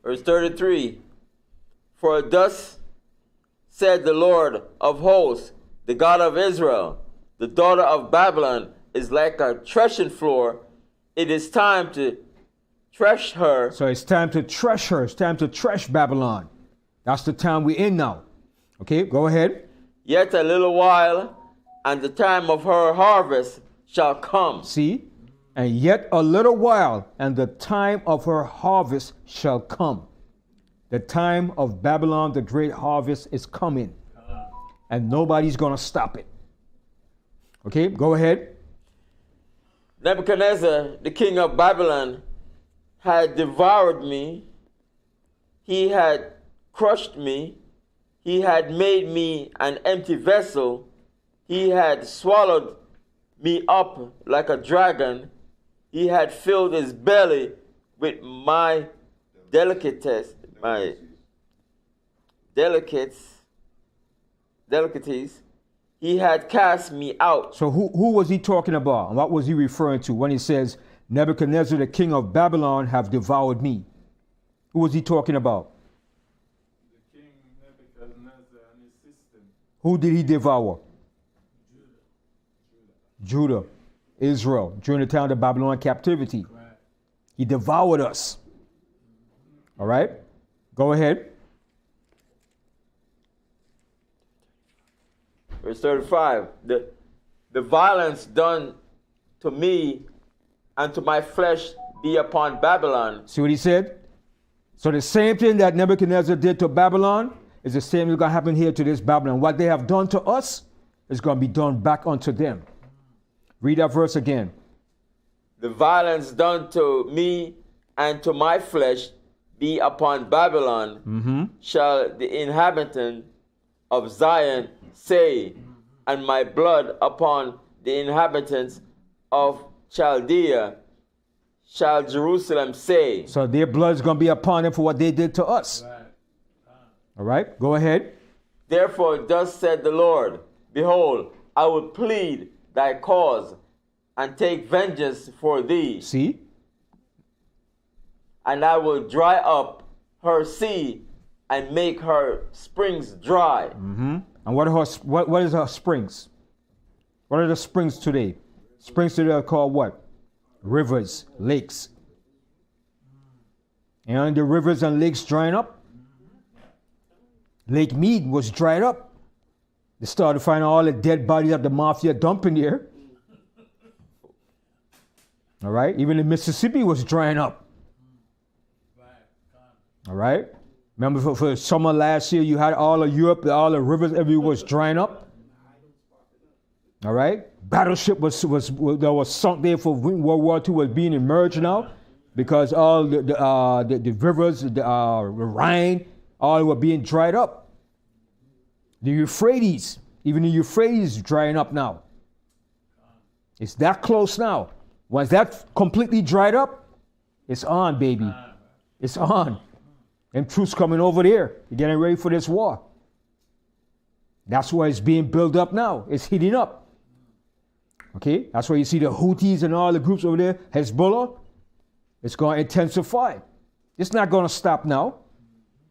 Verse 33. For thus said the Lord of hosts, the God of Israel, the daughter of Babylon is like a threshing floor. It is time to thresh her. So it's time to thresh her. It's time to thresh Babylon. That's the time we're in now. Okay, go ahead. Yet a little while, and the time of her harvest shall come. See? And yet a little while, and the time of her harvest shall come. The time of Babylon, the great harvest, is coming. And nobody's going to stop it. Okay, go ahead. Nebuchadnezzar, the king of Babylon, had devoured me. He had crushed me. He had made me an empty vessel. He had swallowed me up like a dragon. He had filled his belly with my delicacies. He had cast me out. So who was he talking about? And what was he referring to when he says, Nebuchadnezzar, the king of Babylon, have devoured me? Who was he talking about? The king Nebuchadnezzar and his system. Who did he devour? Judah. Israel, during the time of the Babylonian captivity. Right. He devoured us. All right? Go ahead. Verse 35. The violence done to me and to my flesh be upon Babylon. See what he said? So the same thing that Nebuchadnezzar did to Babylon It's the same that's going to happen here to this Babylon. What they have done to us is going to be done back unto them. Read that verse again. The violence done to me and to my flesh be upon Babylon, shall the inhabitant of Zion say, and my blood upon the inhabitants of Chaldea shall Jerusalem say. So their blood is going to be upon them for what they did to us. All right, go ahead. Therefore thus said the Lord, behold, I will plead thy cause and take vengeance for thee. See? And I will dry up her sea and make her springs dry. And what is her springs? What are the springs today? Springs today are called what? Rivers, lakes. And the rivers and lakes drying up. Lake Mead was dried up. They started finding all the dead bodies of the mafia dumping there. All right? Even the Mississippi was drying up. All right? Remember for summer last year, you had all of Europe, all the rivers, everywhere was drying up. All right? Battleship was sunk there for World War II was being emerged now because all the rivers, the Rhine, all were being dried up. The Euphrates, even the Euphrates is drying up now. It's that close now. Once that completely dried up, it's on, baby. It's on. And troops coming over there. They're getting ready for this war. That's why it's being built up now. It's heating up. Okay? That's why you see the Houthis and all the groups over there, Hezbollah. It's going to intensify. It's not going to stop now.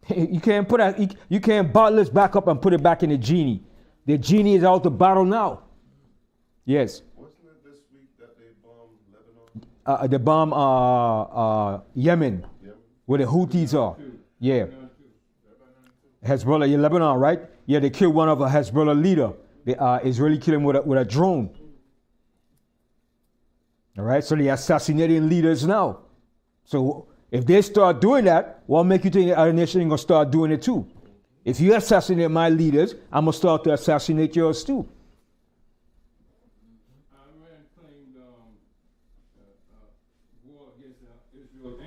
You can't bottle this back up and put it back in the genie. The genie is out the bottle now. Yes. Wasn't it this week that they bombed Lebanon? They bombed Yemen, where the Houthis are. Yeah. Hezbollah, yeah, Lebanon, right? Yeah, they killed one of a Hezbollah leader. The Israeli killed him with a drone. All right, so they're assassinating leaders now. So if they start doing that, what make you think the other nation ain't gonna start doing it too? If you assassinate my leaders, I'm gonna start to assassinate yours too. Iran claimed war against Israel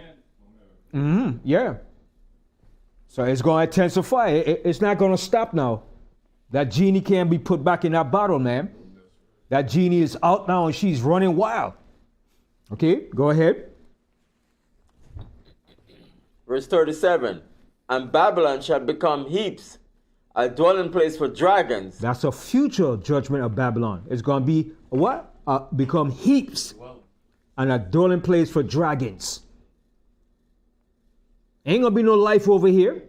and America. Yeah. So it's going to intensify. It's not going to stop now. That genie can't be put back in that bottle, man. That genie is out now and she's running wild. Okay, go ahead. Verse 37. And Babylon shall become heaps, a dwelling place for dragons. That's a future judgment of Babylon. It's going to be what? Become heaps and a dwelling place for dragons. Ain't gonna be no life over here.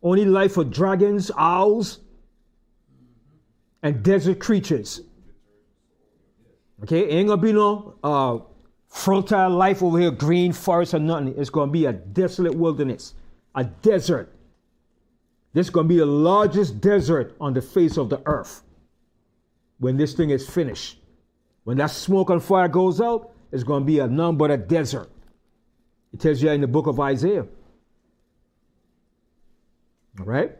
Only life for dragons, owls, and desert creatures. Okay, ain't gonna be no fertile life over here, green forest or nothing. It's gonna be a desolate wilderness, a desert. This is gonna be the largest desert on the face of the earth when this thing is finished. When that smoke and fire goes out, it's gonna be none but a desert. It tells you in the book of Isaiah. All right,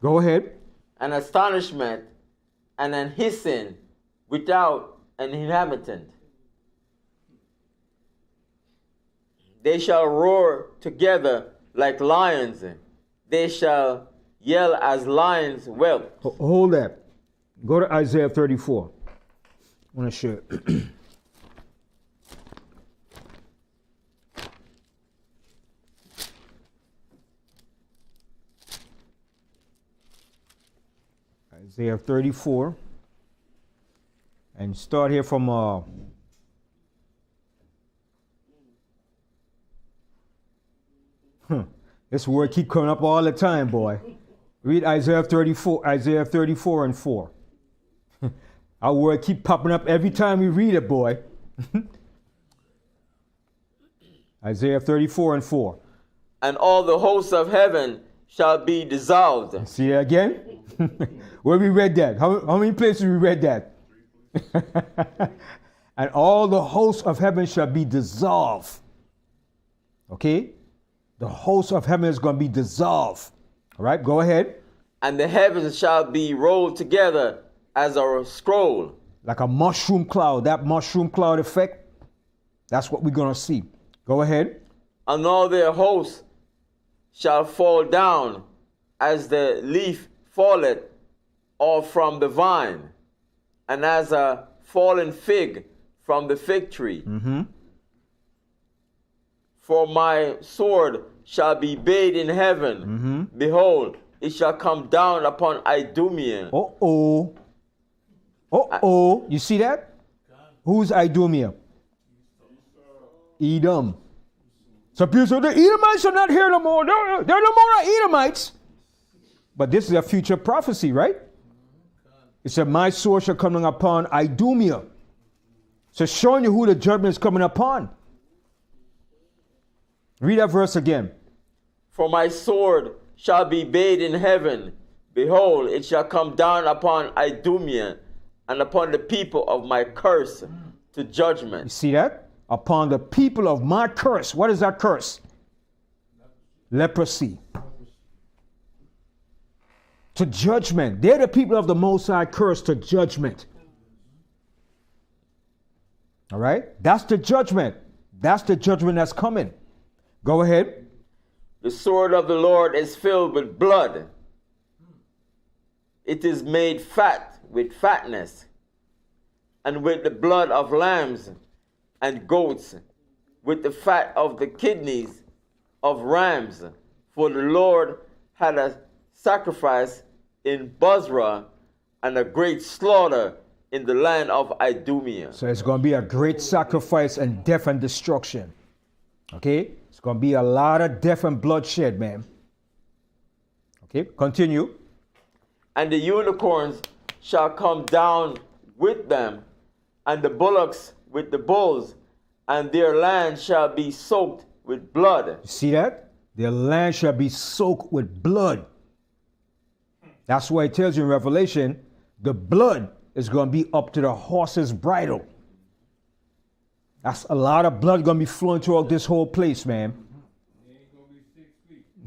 go ahead. An astonishment and an hissing without an inhabitant. They shall roar together like lions. They shall yell as lions whelp. Hold that. Go to Isaiah 34. I want to show it. Isaiah 34. And start here from this word keep coming up all the time, boy. Read Isaiah 34 and 4. Our word keep popping up every time we read it, boy. Isaiah 34 and 4. And all the hosts of heaven shall be dissolved. See it again? Where we read that? How many places we read that? And all the hosts of heaven shall be dissolved. Okay? The host of heaven is going to be dissolved. All right, go ahead. And the heavens shall be rolled together as a scroll. Like a mushroom cloud, that mushroom cloud effect, that's what we're going to see. Go ahead. And all their hosts shall fall down as the leaf falleth off from the vine, and as a fallen fig from the fig tree. For my sword shall be bathed in heaven. Behold, it shall come down upon Idumea. You see that? Who's Idumea? Edom. So people say the Edomites are not here no more. They're no more Edomites. But this is a future prophecy, right? It said, my sword shall come upon Idumea. So showing you who the judgment is coming upon. Read that verse again. For my sword shall be bathed in heaven. Behold, it shall come down upon Idumea and upon the people of my curse to You judgment. see that? Upon the people of my curse. What is that curse? Leprosy. To judgment. They're the people of the Most High curse to judgment. All right? That's the judgment. That's the judgment that's coming. Go ahead. The sword of the Lord is filled with blood. It is made fat with fatness, and with the blood of lambs and goats, with the fat of the kidneys of rams. For the Lord had a sacrifice in Bozrah and a great slaughter in the land of Idumea. So it's going to be a great sacrifice and death and destruction. Okay? It's going to be a lot of death and bloodshed, man. Okay? Continue. And the unicorns shall come down with them, and the bullocks with the bulls, and their land shall be soaked with blood. You see that? Their land shall be soaked with blood. That's why it tells you in Revelation, the blood is going to be up to the horse's bridle. That's a lot of blood going to be flowing throughout this whole place, man.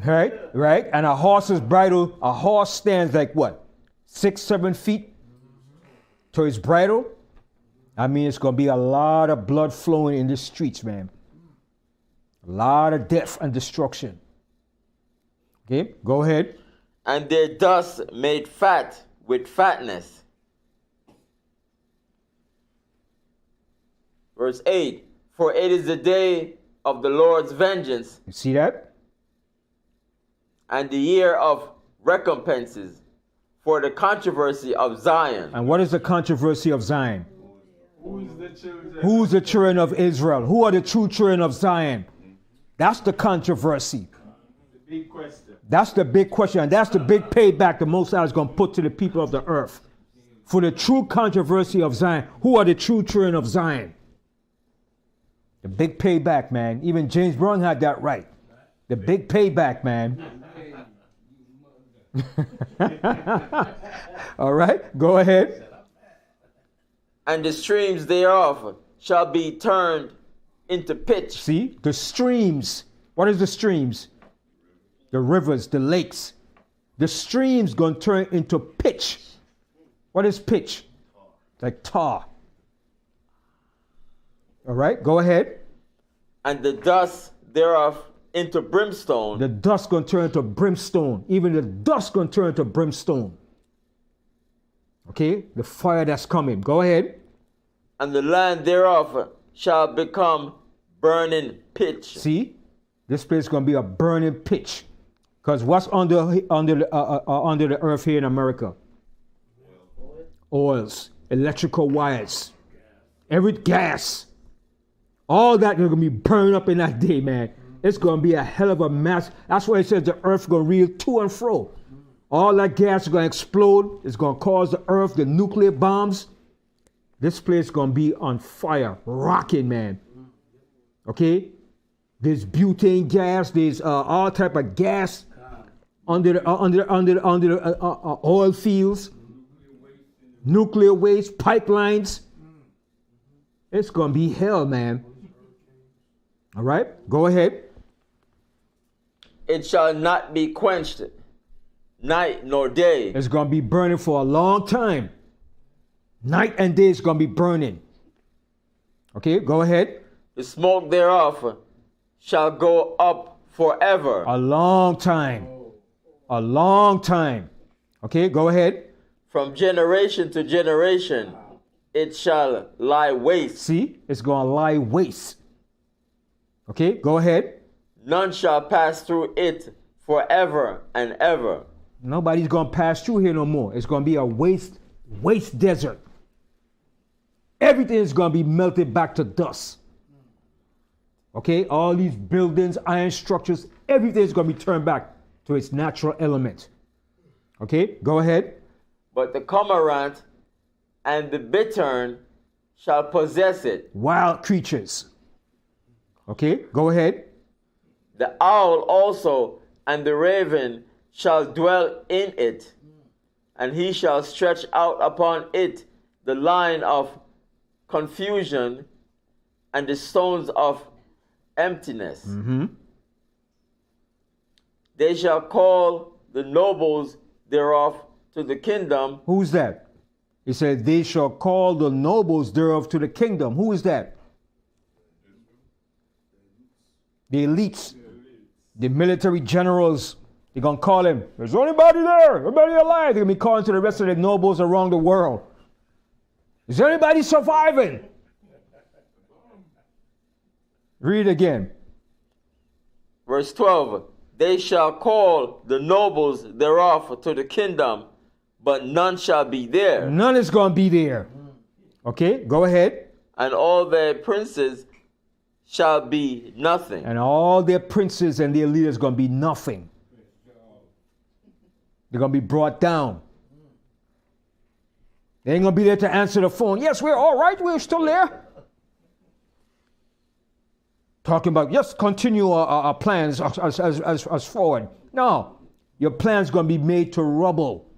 Right? And a horse's bridle, a horse stands like what? 6-7 feet to his bridle. I mean, it's going to be a lot of blood flowing in the streets, man. A lot of death and destruction. Okay, go ahead. And their dust made fat with fatness. Verse 8, for it is the day of the Lord's vengeance. You see that? And the year of recompenses for the controversy of Zion. And what is the controversy of Zion? Who's the children? Who's the children of Israel? Who are the true children of Zion? That's the controversy. The big question. That's the big question. And that's the big payback the Most High is going to put to the people of the earth. For the true controversy of Zion. Who are the true children of Zion? The big payback, man. Even James Brown had that right. The big payback, man. All right, go ahead. And the streams thereof shall be turned into pitch. See, the streams. What is the streams? The rivers, the lakes. The streams going to turn into pitch. What is pitch? Like tar. All right, go ahead. And the dust thereof into brimstone. The dust going to turn into brimstone. Even the dust going to turn into brimstone. Okay, the fire that's coming. Go ahead. And the land thereof shall become burning pitch. See, this place is going to be a burning pitch. Because what's under the earth here in America? Oils, electrical wires, every gas. All that is going to be burned up in that day, man. It's going to be a hell of a mess. That's why it says the earth is going to reel to and fro. All that gas is going to explode. It's going to cause the earth, the nuclear bombs. This place is going to be on fire, rocking, man. Okay? There's butane gas. There's all type of gas under the oil fields, nuclear waste, pipelines. It's going to be hell, man. All right? Go ahead. It shall not be quenched, night nor day. It's going to be burning for a long time. Night and day is going to be burning. Okay, go ahead. The smoke thereof shall go up forever. A long time. A long time. Okay, go ahead. From generation to generation it shall lie waste. See, it's going to lie waste. Okay, go ahead. None shall pass through it forever and ever. Nobody's going to pass through here no more. It's going to be a waste desert. Everything is going to be melted back to dust. Okay, all these buildings, iron structures, everything is going to be turned back to its natural element. Okay, go ahead. But the cormorant and the bittern shall possess it. Wild creatures. Okay, go ahead. The owl also and the raven shall dwell in it, and he shall stretch out upon it the line of confusion and the stones of emptiness. They shall call the nobles thereof to the kingdom. Who's that? He said, they shall call the nobles thereof to the kingdom. Who is that? The elites. The military generals. They're going to call him. There's anybody there? Everybody alive? They're going to be calling to the rest of the nobles around the world. Is anybody surviving? Read again. Verse 12. They shall call the nobles thereof to the kingdom, but none shall be there. None is going to be there. Okay, go ahead. And all their princes shall be nothing. And all their princes and their leaders going to be nothing. They're going to be brought down. They ain't going to be there to answer the phone. Yes, we're all right. We're still there. Talking about, yes, continue our plans as forward. No, your plan's going to be made to rubble.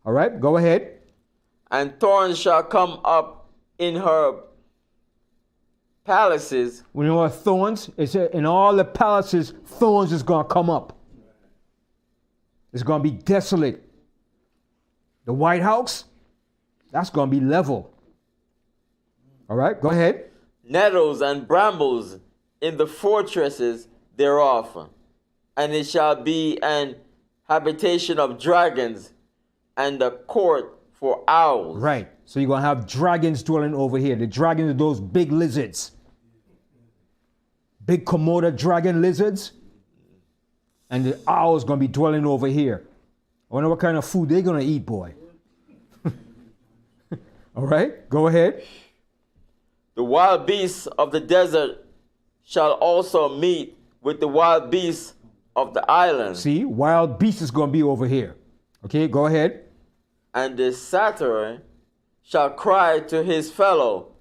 All right, go ahead. And thorns shall come up in her palaces. We know what thorns? It's in all the palaces, thorns is going to come up. It's going to be desolate. The White House, that's going to be level. All right, go ahead. Nettles and brambles in the fortresses thereof, and it shall be an habitation of dragons and a court for owls. Right. So you're going to have dragons dwelling over here. The dragons are those big lizards. Big Komodo dragon lizards. And the owls going to be dwelling over here. I wonder what kind of food they're going to eat, boy. All right. Go ahead. The wild beasts of the desert shall also meet with the wild beasts of the island. See, wild beasts is going to be over here. Okay, go ahead. And the satyr shall cry to his fellow.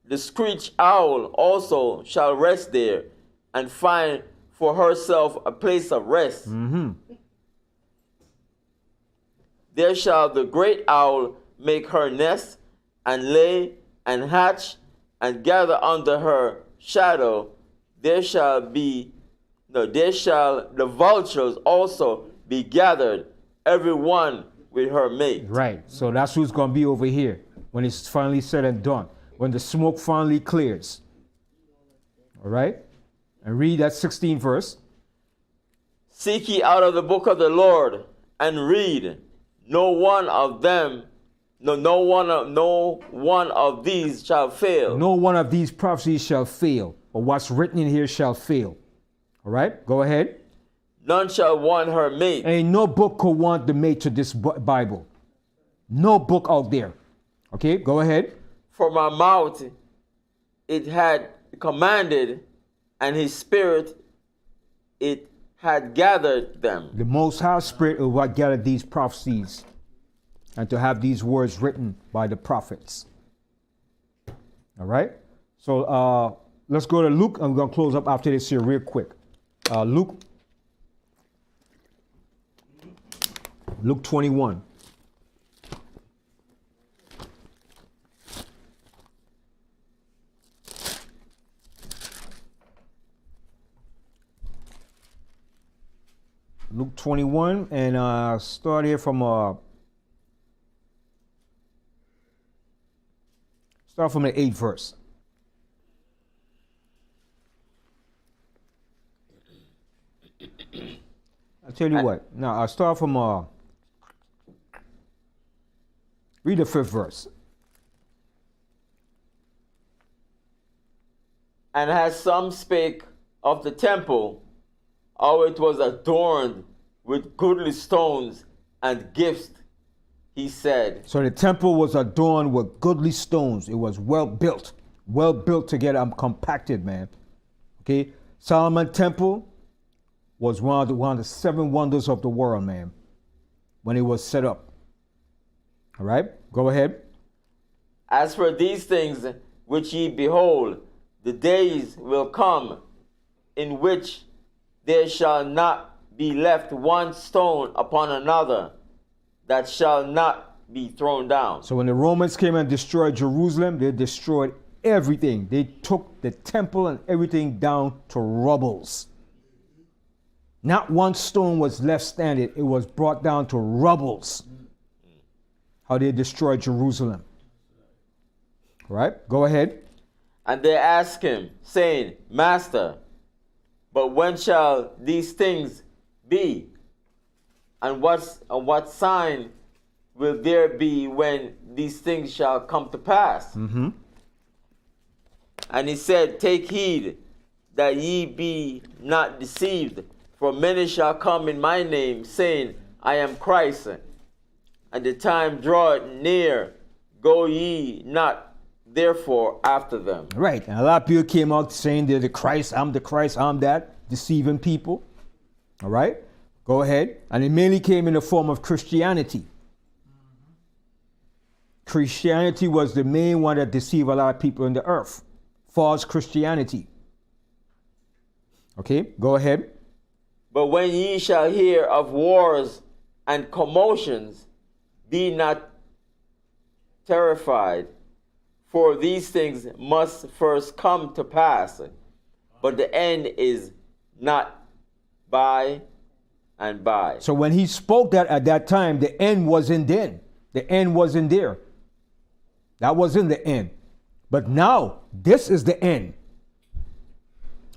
The screech owl also shall rest there and find for herself a place of rest. There shall the great owl make her nest and lay and hatch and gather under her shadow. There shall the vultures also be gathered, every one with her mate. Right. So that's who's going to be over here when it's finally said and done. When the smoke finally clears. All right. And read that 16th verse. Seek ye out of the book of the Lord and read. No one of these shall fail. No one of these prophecies shall fail. Or what's written in here shall fail. All right. Go ahead. None shall want her mate. Ain't no book could want the mate to this Bible. No book out there. Okay, go ahead. For my mouth it had commanded, and his spirit it had gathered them. The Most High Spirit is what gathered these prophecies and to have these words written by the prophets. All right? So let's go to Luke. I'm going to close up after this here real quick. Luke 21. Luke 21 and start here from the 8th verse. I'll tell you what. Now I'll start from read the 5th verse. And as some spake of the temple, how it was adorned with goodly stones and gifts, he said. So the temple was adorned with goodly stones. It was well built together. I'm compacted, man. Okay, Solomon Temple was one of the 7 wonders of the world, man, when it was set up. All right, go ahead. As for these things which ye behold, the days will come in which there shall not be left one stone upon another that shall not be thrown down. So when the Romans came and destroyed Jerusalem, they destroyed everything. They took the temple and everything down to rubbles. Not one stone was left standing. It was brought down to rubbles. How they destroyed Jerusalem. Right? Go ahead. And they asked him, saying, Master, but when shall these things be? And what sign will there be when these things shall come to pass? Mm-hmm. And he said, Take heed that ye be not deceived, for many shall come in my name, saying, I am Christ, and the time draweth near. Go ye not therefore after them. Right. And a lot of people came out saying they're the Christ, I'm that, deceiving people. All right. Go ahead. And it mainly came in the form of Christianity. Christianity was the main one that deceived a lot of people in the earth. False Christianity. Okay, go ahead. But when ye shall hear of wars and commotions, be not terrified, for these things must first come to pass, but the end is not by and by. So when he spoke that at that time, the end wasn't then. The end wasn't there. That wasn't the end. But now, this is the end.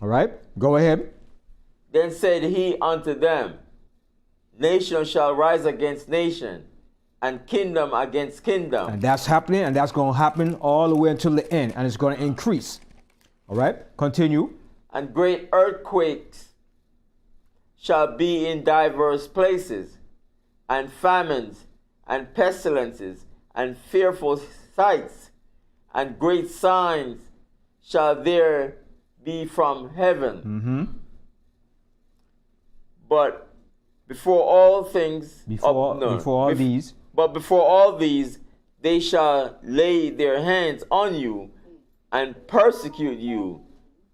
All right, go ahead. Then said he unto them, Nation shall rise against nation, and kingdom against kingdom. And that's happening, and that's going to happen all the way until the end, and it's going to increase. All right, continue. And great earthquakes shall be in diverse places, and famines, and pestilences, and fearful sights, and great signs shall there be from heaven. Mm-hmm. But before all things, But before all these, they shall lay their hands on you and persecute you,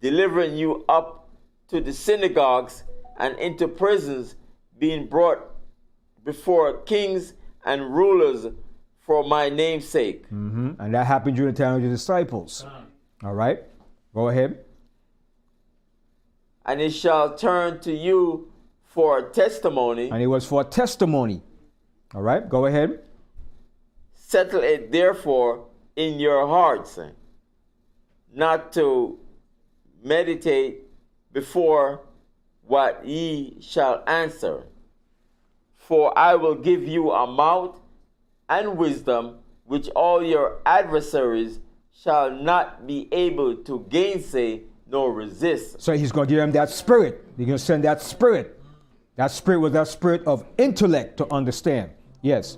delivering you up to the synagogues and into prisons, being brought before kings and rulers for my name's sake. Mm-hmm. And that happened during the time of the disciples. All right, go ahead. And it shall turn to you for a testimony. And it was for a testimony. All right, go ahead. Settle it therefore in your hearts, not to meditate before what ye shall answer. For I will give you a mouth and wisdom which all your adversaries shall not be able to gainsay nor resist. So he's going to give them that spirit. He's going to send that spirit. That spirit was that spirit of intellect to understand. Yes.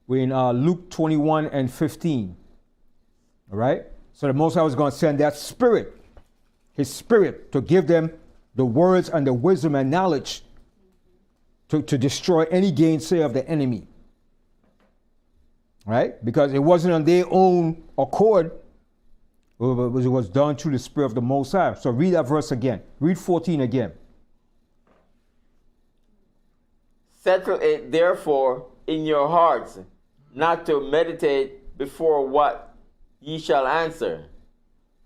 We're in Luke 21 and 15. All right? So the Most High was going to send that spirit, his spirit, to give them the words and the wisdom and knowledge to destroy any gainsay of the enemy. Right? Because it wasn't on their own accord. It was done through the spirit of the Most High. So read that verse again. Read 14 again. Settle it therefore in your hearts, not to meditate before what ye shall answer.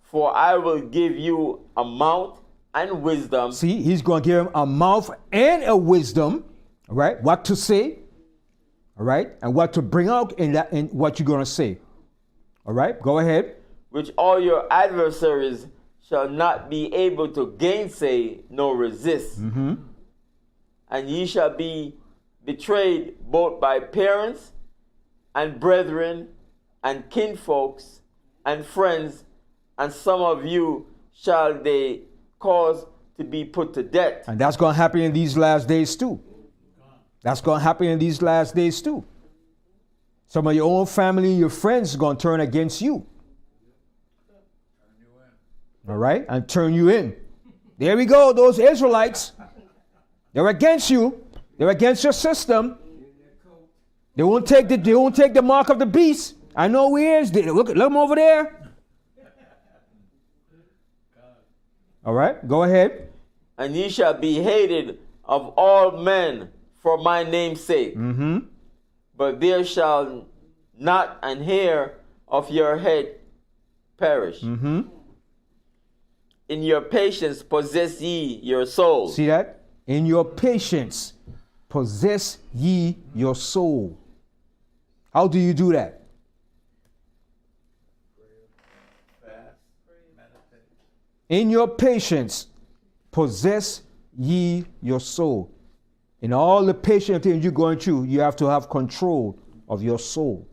For I will give you a mouth and wisdom. See, he's going to give him a mouth and a wisdom, all right? What to say, all right? And what to bring out in what you're going to say. All right? Go ahead. Which all your adversaries shall not be able to gainsay nor resist. Mm-hmm. And ye shall be betrayed both by parents and brethren and kinfolks and friends, and some of you shall they cause to be put to death. And that's going to happen in these last days too. That's going to happen in these last days too. Some of your own family, your friends are going to turn against you. All right? And turn you in. There we go, those Israelites. They're against you. They're against your system. They won't take the mark of the beast. I know who he is. Look them over there. All right, go ahead. And ye shall be hated of all men for my name's sake. Mm-hmm. But there shall not an hair of your head perish. Mm-hmm. In your patience possess ye your soul. See that? In your patience possess ye your soul. How do you do that? In your patience possess ye your soul. In all the patient things you're going through, you have to have control of your soul.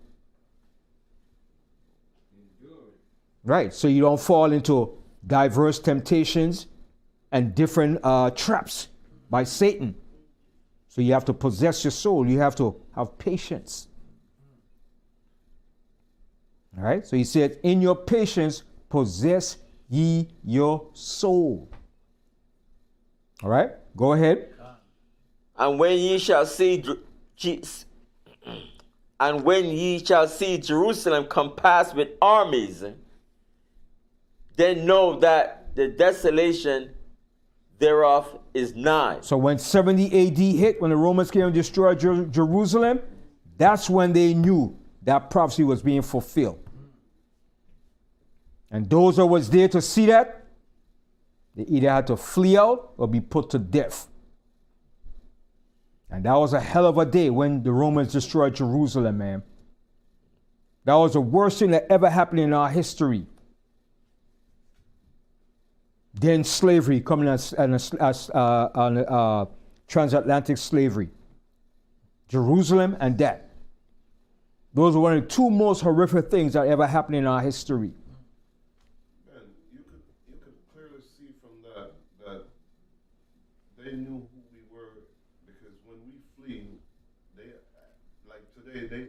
Right, so you don't fall into diverse temptations and different traps by Satan. So you have to possess your soul. You have to have patience. All right, so he said, in your patience possess ye your soul. All right, go ahead. And when ye shall see Jerusalem compassed with armies, then know that the desolation thereof is nigh. So when 70 AD hit, when the Romans came and destroyed Jerusalem, that's when they knew that prophecy was being fulfilled. And those that was there to see that, they either had to flee out or be put to death. And that was a hell of a day when the Romans destroyed Jerusalem, man. That was the worst thing that ever happened in our history. Then slavery coming as transatlantic slavery. Jerusalem and that. Those were one of the two most horrific things that ever happened in our history. Man, you could clearly see from that they knew who we were, because when we flee, they, like today,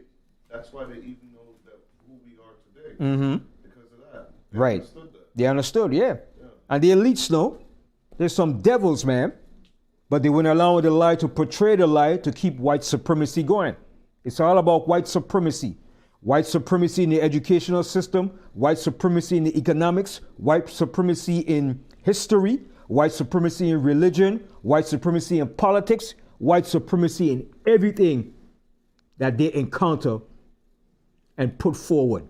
that's why they even know that who we are today. Mm-hmm. Because of that. Right. Understood that. They understood, yeah. And the elites know there's some devils, man, but they wouldn't allow the lie to portray the lie to keep white supremacy going. It's all about white supremacy. White supremacy in the educational system, white supremacy in the economics, white supremacy in history, white supremacy in religion, white supremacy in politics, white supremacy in everything that they encounter and put forward.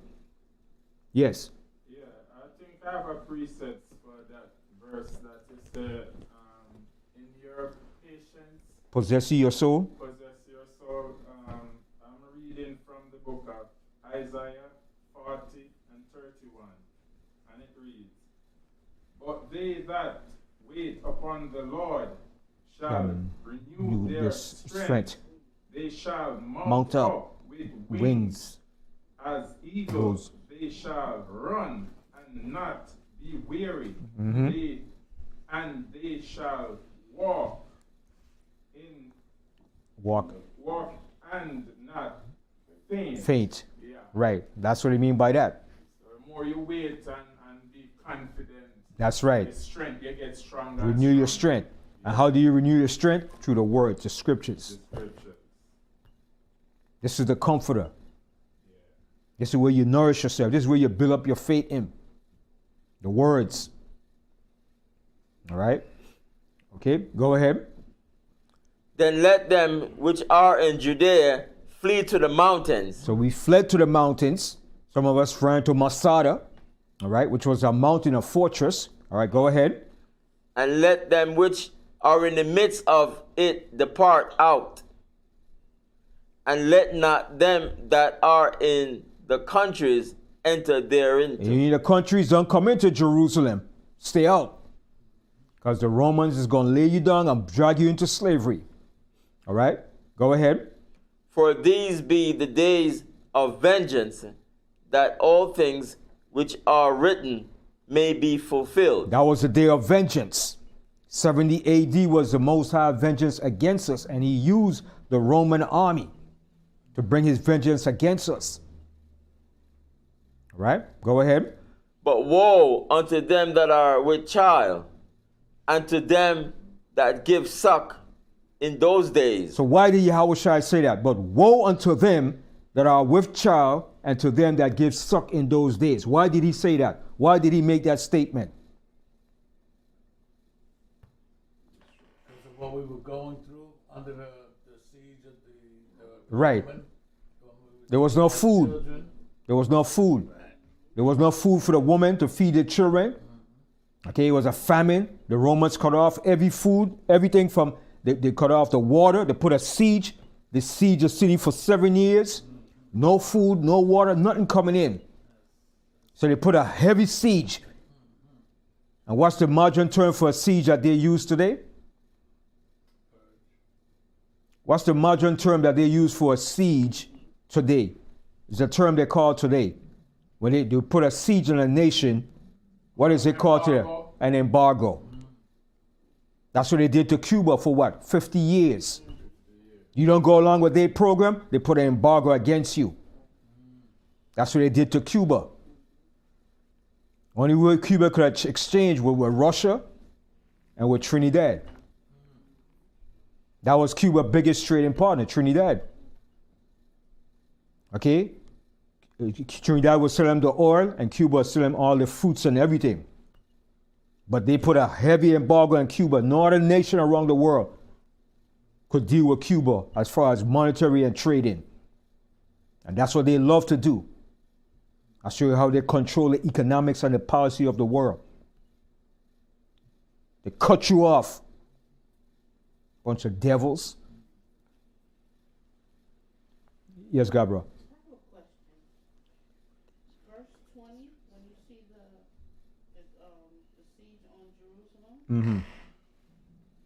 Yes. Yeah, I think I have a preset for that verse that is in your patience, Possess ye your soul. possess your soul. I'm reading from the book of Isaiah 40 and 31, and it reads, but they that wait upon the Lord shall renew their strength. They shall mount up with wings as eagles. They shall run and not be weary. Mm-hmm. They shall walk and not faint. Faint. Yeah. Right. That's what I mean by that. So the more you wait and be confident, That's right. your strength, you get stronger. Renew your strength. And how do you renew your strength? Through the words, the scriptures. The scriptures. This is the comforter. This is where you nourish yourself. This is where you build up your faith in. The words. All right? Okay, go ahead. Then let them which are in Judea flee to the mountains. So we fled to the mountains. Some of us ran to Masada, all right, which was a mountain, a fortress. All right, go ahead. and let them which are in the midst of it depart out, and let not them that are in the countries enter therein. In the countries, don't come into Jerusalem. Stay out. Because the Romans is going to lay you down and drag you into slavery. All right? Go ahead. For these be the days of vengeance, that all things which are written may be fulfilled. That was the day of vengeance. 70 AD was the Most High vengeance against us, and he used the Roman army to bring his vengeance against us. All right? Go ahead. But woe unto them that are with child, and to them that give suck in those days. So why did Yahushua say that? But woe unto them that are with child, and to them that give suck in those days. Why did he say that? Why did he make that statement? Because of what we were going through under the siege of the Right. Roman, There was no food. children. There was no food. There was no food for the woman to feed the children. Okay, it was a famine. The Romans cut off every food, everything from, they cut off the water. They put a siege. They sieged the city for 7 years. No food, no water, nothing coming in. So they put a heavy siege. And what's the modern term for a siege that they use today? What's the modern term that they use for a siege today? It's a term they call today. When they put a siege on a nation, what is it called today? An embargo. That's what they did to Cuba for what? 50 years. You don't go along with their program, they put an embargo against you. That's what they did to Cuba. Only way Cuba could exchange with Russia and with Trinidad. That was Cuba's biggest trading partner, Trinidad. Okay? Trinidad was selling them the oil, and Cuba was selling them all the fruits and everything. But they put a heavy embargo on Cuba. No other nation around the world could deal with Cuba as far as monetary and trading. And that's what they love to do. I'll show you how they control the economics and the policy of the world. They cut you off. Bunch of devils. Yes, Gabriel. I have a question. Verse 20, when you see the siege on Jerusalem, Mm-hmm.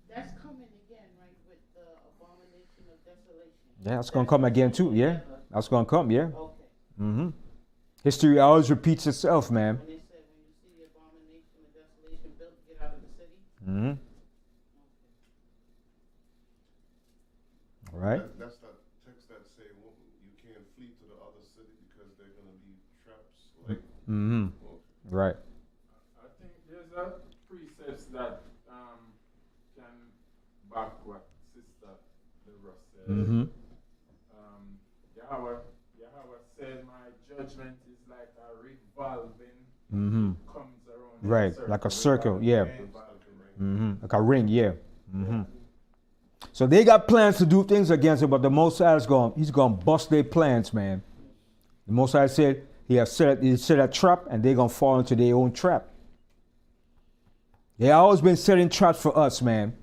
that's coming again, right, with the abomination of desolation. Yeah, that's going to come again too. Yeah, that's going to come. Yeah. Okay. Mm-hmm. History always repeats itself, man. When they said when you see the abomination of desolation built, get out of the city. Mm-hmm. All right. That's that text that say you can't flee to the other city because they're gonna be traps. Like, Mm-hmm. Right. I think there's a precepts that can back what Sister Deborah said. Mm-hmm. Yahweh said, "My judgment is like a revolving, Mm-hmm. comes around Right, like a circle, yeah. Mm-hmm. Like a ring, yeah. Mm-hmm. So they got plans to do things against it, but the Most High he's going to bust their plans, man. The Most High said he set a trap, and they're going to fall into their own trap. They always been setting traps for us, man.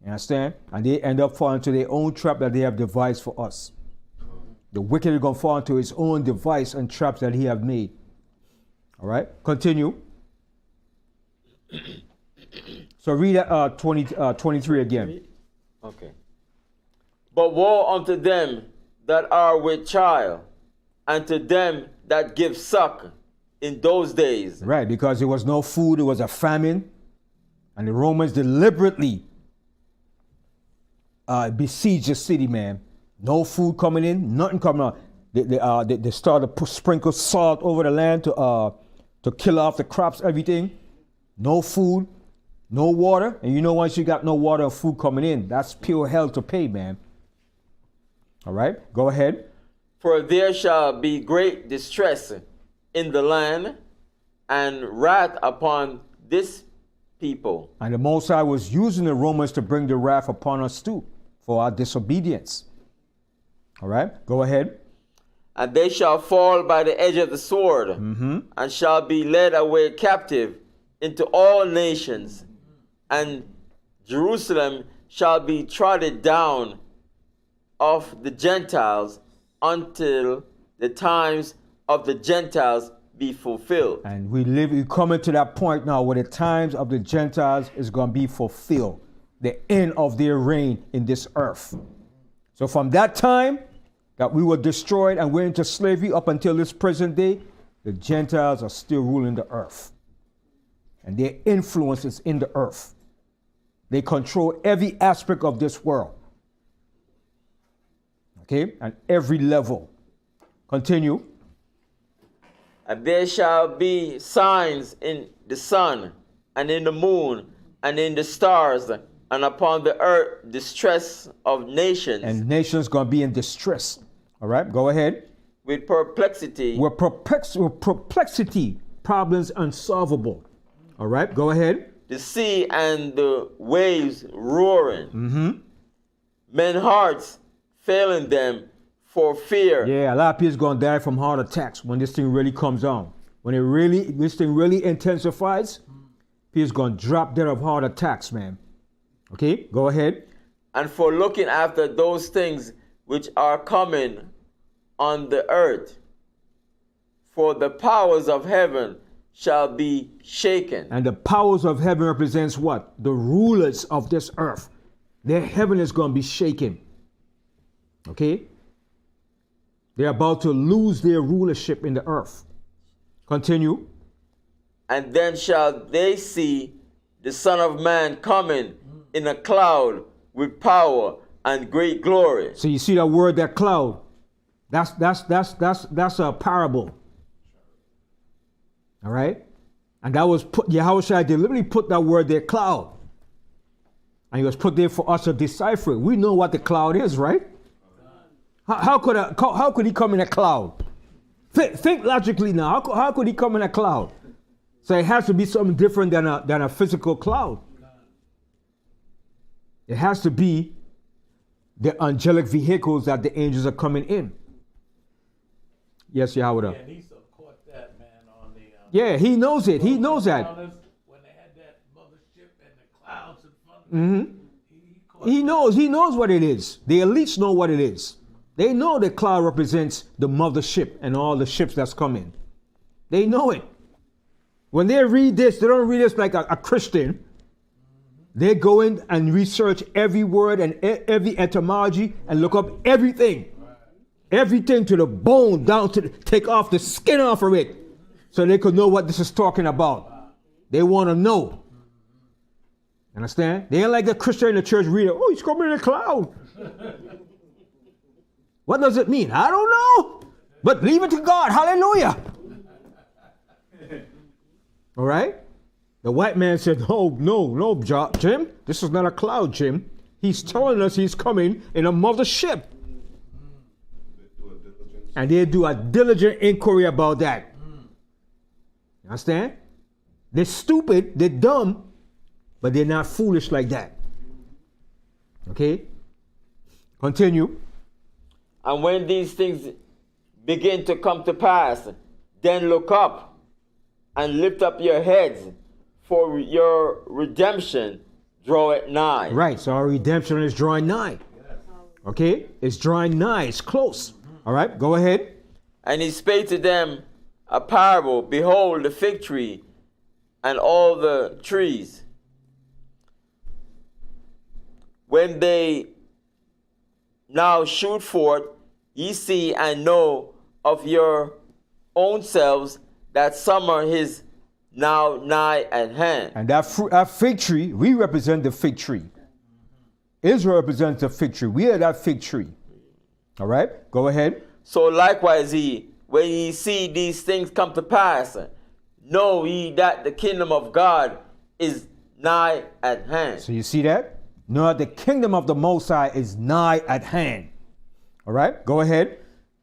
You understand? And they end up falling into their own trap that they have devised for us. The wicked is going to fall into his own device and traps that he have made. All right? Continue. So read 23 again. Okay. But woe unto them that are with child, and to them that give suck in those days. Right, because there was no food, it was a famine. And the Romans deliberately besieged the city, man. No food coming in, nothing coming out. They started to sprinkle salt over the land to kill off the crops, everything. No food, no water. And you know, once you got no water and food coming in, that's pure hell to pay, man. All right, go ahead. For there shall be great distress in the land, and wrath upon this people. And the Most High was using the Romans to bring the wrath upon us too, for our disobedience. All right, go ahead. And they shall fall by the edge of the sword, Mm-hmm. and shall be led away captive into all nations, and Jerusalem shall be trodden down of the Gentiles until the times of the Gentiles be fulfilled. And we're coming to that point now where the times of the Gentiles is going to be fulfilled. The end of their reign in this earth. So from that time that we were destroyed and went into slavery up until this present day, the Gentiles are still ruling the earth. And their influence is in the earth. They control every aspect of this world. Okay? And every level. Continue. And there shall be signs in the sun, and in the moon, and in the stars, and upon the earth distress of nations. And nations going to be in distress. All right, go ahead. With perplexity. With perplexity, problems unsolvable. All right, go ahead. The sea and the waves roaring. Men hearts failing them for fear. Yeah, a lot of people going to die from heart attacks when this thing really comes on. When this thing really intensifies, people's going to drop dead of heart attacks, man. Okay, go ahead. And for looking after those things which are coming on the earth, for the powers of heaven shall be shaken. And the powers of heaven represents what? The rulers of this earth. Their heaven is going to be shaken. Okay? They're about to lose their rulership in the earth. Continue. And then shall they see the Son of Man coming in a cloud with power and great glory. So you see that word, that cloud. That's a parable. All right? And that was put, Yahushua deliberately put that word there, cloud. And it was put there for us to decipher it. We know what the cloud is, right? How could he come in a cloud? Think logically now. How could he come in a cloud? So it has to be something different than a physical cloud. It has to be the angelic vehicles that the angels are coming in. Yes, Yahweh. Yeah, and he caught that man on the. Yeah, he knows it. He knows that. When they had that mothership and the clouds in front of him, He knows what it is. The elites know what it is. They know the cloud represents the mothership and all the ships that's coming. They know it. When they read this, they don't read this like a Christian. They go in and research every word and every etymology and look up everything. Everything to the bone, down to take off the skin off of it so they could know what this is talking about. They want to know. Understand? They ain't like the Christian in the church reading, oh, he's coming in a cloud. What does it mean? I don't know. But leave it to God. Hallelujah. All right? The white man said, oh, no, Jim. This is not a cloud, Jim. He's telling us he's coming in a mothership. And they do a diligent inquiry about that. You understand? They're stupid, they're dumb, but they're not foolish like that. Okay? Continue. And when these things begin to come to pass, then look up and lift up your heads, for your redemption draweth nigh. Right, so our redemption is drawing nigh. Okay? It's drawing nigh, it's close. All right, go ahead. And he spake to them a parable. Behold, the fig tree and all the trees, when they now shoot forth, ye see and know of your own selves that summer is now nigh at hand. And that fig tree, we represent the fig tree. Israel represents the fig tree. We are that fig tree. All right, go ahead. So likewise when ye see these things come to pass, know ye that the kingdom of God is nigh at hand. So you see that? Know that the kingdom of the Most High is nigh at hand. All right, go ahead.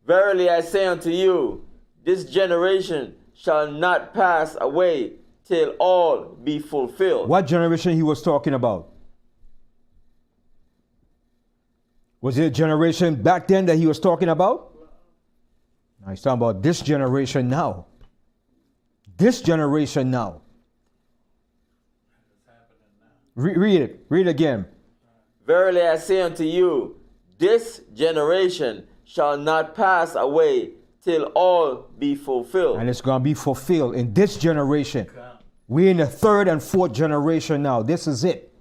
Verily I say unto you, this generation shall not pass away till all be fulfilled. What generation he was talking about? Was it a generation back then that he was talking about? No, he's talking about this generation now. This generation now. Read it. Read it again. Verily I say unto you, this generation shall not pass away till all be fulfilled. And it's going to be fulfilled in this generation. We're in the third and fourth generation now. This is it.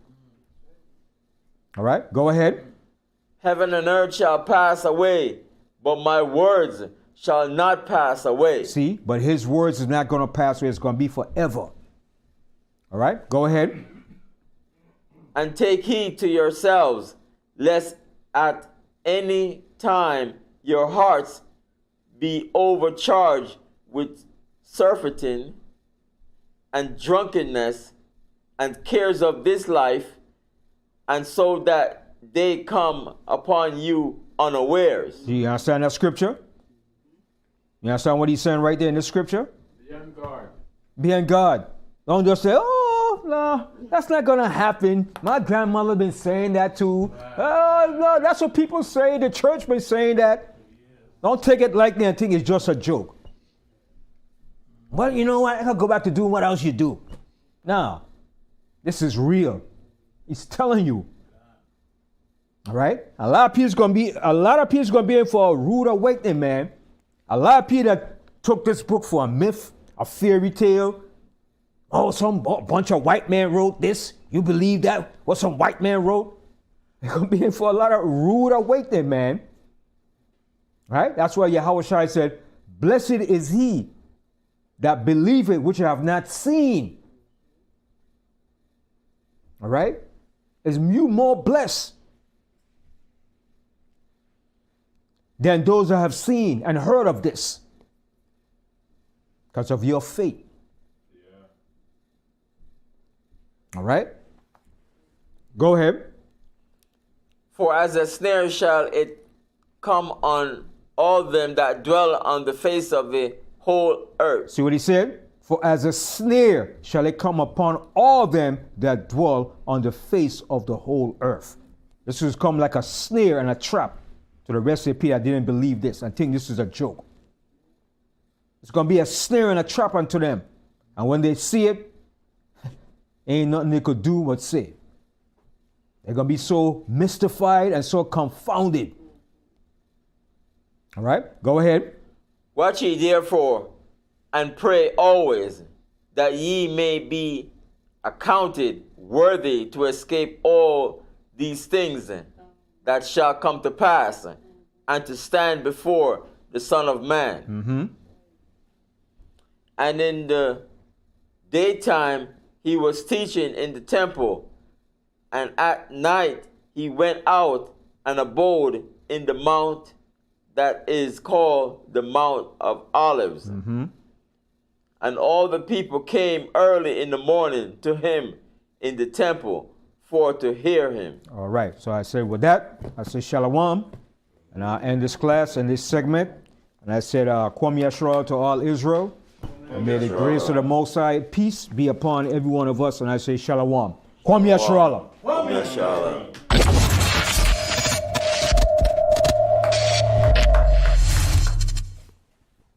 All right, go ahead. Heaven and earth shall pass away, but my words shall not pass away. See, but his words is not going to pass away. It's going to be forever. All right, go ahead. And take heed to yourselves, lest at any time your hearts be overcharged with surfeiting and drunkenness and cares of this life, and so that they come upon you unawares. Do you understand that scripture? You understand what he's saying right there in the scripture? Be on guard. Be on guard. Don't just say, oh, no, that's not going to happen. My grandmother been saying that too. Oh, no, that's what people say. The church been saying that. Don't take it like that and think it's just a joke. Well, you know what? I gotta go back to doing what else you do. Now, this is real. He's telling you. All right? A lot of people's gonna be in for a rude awakening, man. A lot of people that took this book for a myth, a fairy tale. Oh, some bunch of white man wrote this. You believe that? What some white man wrote? They're gonna be in for a lot of rude awakening, man. Right? That's why Yahweh said, blessed is he that believeth which have not seen. All right? Is you more blessed than those that have seen and heard of this because of your faith. Yeah. All right? Go ahead. For as a snare shall it come on all them that dwell on the face of the whole earth. See what he said? For as a snare shall it come upon all them that dwell on the face of the whole earth. This has come like a snare and a trap to the rest of the people that didn't believe this and think this is a joke. It's going to be a snare and a trap unto them. And when they see it, ain't nothing they could do but say. They're going to be so mystified and so confounded. All right, go ahead. Watch ye therefore, and pray always, that ye may be accounted worthy to escape all these things that shall come to pass, and to stand before the Son of Man. Mm-hmm. And in the daytime he was teaching in the temple, and at night he went out and abode in the mount that is called the Mount of Olives. Mm-hmm. And all the people came early in the morning to him in the temple for to hear him. All right, so I said with that, I say Shalom, and I'll end this class and this segment. And I said, Kwam Yashra to all Israel, and may the grace of the Most High, peace be upon every one of us. And I say Shalom. Kwam Yashra. Kwam Yashra.